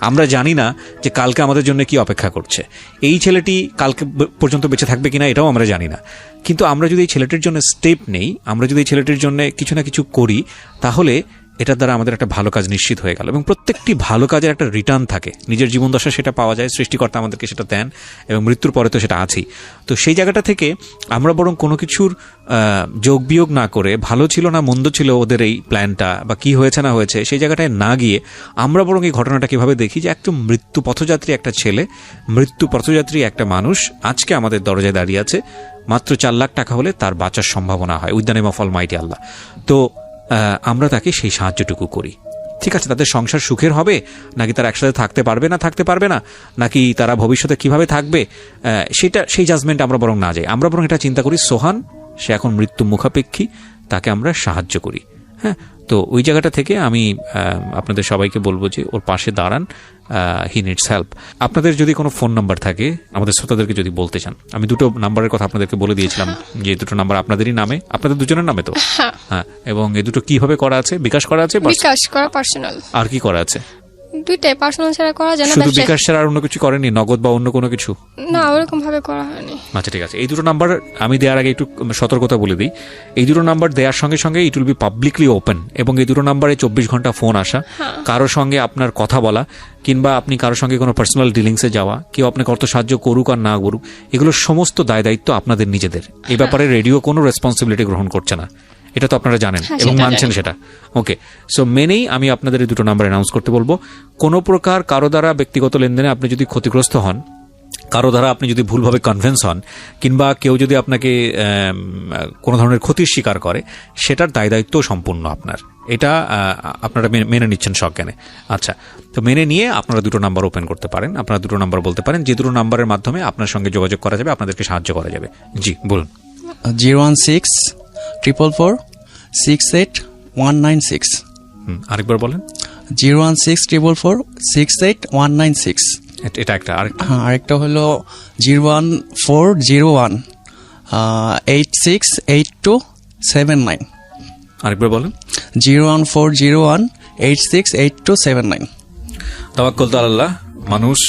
আমরা জানি না যে কালকে আমাদের জন্য কি অপেক্ষা করছে, এই ছেলেটি কালকে পর্যন্ত বেঁচে থাকবে কিনা এটাও আমরা জানি না। কিন্তু আমরা যদি এই ছেলেটির জন্য স্টেপ নেই, আমরা যদি এই ছেলেটির জন্য কিছু না কিছু করি, তাহলে এটার দ্বারা আমাদের একটা ভালো কাজ নিশ্চিত হয়ে গেল এবং প্রত্যেকটি ভালো কাজের একটা রিটার্ন থাকে, নিজের জীবন দশা সেটা পাওয়া যায়, সৃষ্টিকর্তা আমাদেরকে সেটা দেন এবং মৃত্যুর পরে তো সেটা আছেই। তো সেই জায়গাটা থেকে আমরা বরং কোনো কিছুর যোগ বিয়োগ না করে, ভালো ছিল না মন্দ ছিল ওদের এই প্ল্যানটা বা কি হয়েছে না হয়েছে সেই জায়গাটায় না গিয়ে আমরা বরং এই ঘটনাটা কিভাবে দেখি যে একটু মৃত্যু পথযাত্রী একটা ছেলে, মৃত্যু পথযাত্রী একটা মানুষ আজকে আমাদের দরজায় দাঁড়িয়ে আছে, মাত্র 4 লাখ টাকা হলে তার বাঁচার সম্ভাবনা হয় with the name of almighty Allah. তো আমরা তাকে সেই সাহায্যটুকু করি। ঠিক আছে, তাদের সংসার সুখের হবে নাকি তারা একসাথে থাকতে পারবে না, নাকি তারা ভবিষ্যতে কিভাবে থাকবে, সেই জাজমেন্ট আমরা বরং না যাই। আমরা বরং এটা চিন্তা করি সোহান সে এখন মৃত্যু মুখাপেক্ষী, তাকে আমরা সাহায্য করি। হ্যাঁ, তো ওই জায়গাটা থেকে আমি আপনাদের সবাইকে বলবো যে ওর পাশে দাঁড়ান, হি নিডস হেল্প। আপনাদের যদি কোনো ফোন নাম্বার থাকে আমাদের শ্রোতাদেরকে যদি বলতে চান, আমি 2টো নাম্বারের কথা আপনাদেরকে বলে দিয়েছিলাম যে 2টো নাম্বার আপনাদেরই নামে, আপনাদের দুজনের নামে তো। হ্যাঁ, এবং এই দুটো কিভাবে করা আছে? বিকাশ করা আছে, বিকাশ করা পার্সোনাল, আর কি করা আছে? দুইটাই পার্সোনাল ছাড়া করা যায় না। শুধু বিকাশ ছাড়া আর অন্য কিছু করেনি, নগদ বা অন্য কোনো কিছু? না, ওরকম ভাবে করা হয়নি। আচ্ছা, ঠিক আছে। এই 2টো নাম্বার আমি দেওয়ার আগে একটু সতর্কতা বলে দিই। এই 2টো নাম্বার দেওয়ার সঙ্গে সঙ্গে it will be publicly open, এবং এই 2টো নাম্বারে 24 ঘন্টা ফোন আসা, কারোর সঙ্গে আপনার কথা বলা, কিংবা আপনি কারোর সঙ্গে কোনো পার্সোনাল ডিলিংসে যাওয়া, কেউ আপনাকে অর্থ সাহায্য করুক আর না করুক, এগুলো সমস্ত দায় দায়িত্ব আপনাদের নিজেদের। এই ব্যাপারে রেডিও কোনো রেসপন্সিবিলিটি গ্রহণ করছে না, এটা তো আপনারা জানেন এবং মানছেন সেটা। ওকে, সো মেনেই আমি আপনাদের এই 2টো নাম্বার অ্যানাউন্স করতে বলবো। কোনো প্রকার কারো দ্বারা ব্যক্তিগত লেনদেনে আপনি যদি ক্ষতিগ্রস্ত হন, কারো দ্বারা আপনি যদি ভুলভাবে কনভিন্স হন, কিংবা কেউ যদি আপনাকে কোনো ধরনের ক্ষতির শিকার করে, সেটার দায় দায়িত্ব সম্পূর্ণ আপনার। এটা আপনারা মেনে নিচ্ছেন সজ্ঞানে। আচ্ছা, তো মেনে নিয়ে আপনারা 2টো নাম্বার ওপেন করতে পারেন। আপনারা 2টো নাম্বার বলতে পারেন, যে 2টো নাম্বারের মাধ্যমে আপনার সঙ্গে যোগাযোগ করা যাবে, আপনাদেরকে সাহায্য করা যাবে। জি বলুন। 0164468 আরেকবার বলেন। 0164468 এটা একটা। আরেকটা হলো 01401868279। আরেকবার বলেন। 01401868279। তাওয়াক্কুল আলাল্লাহ। মানুষ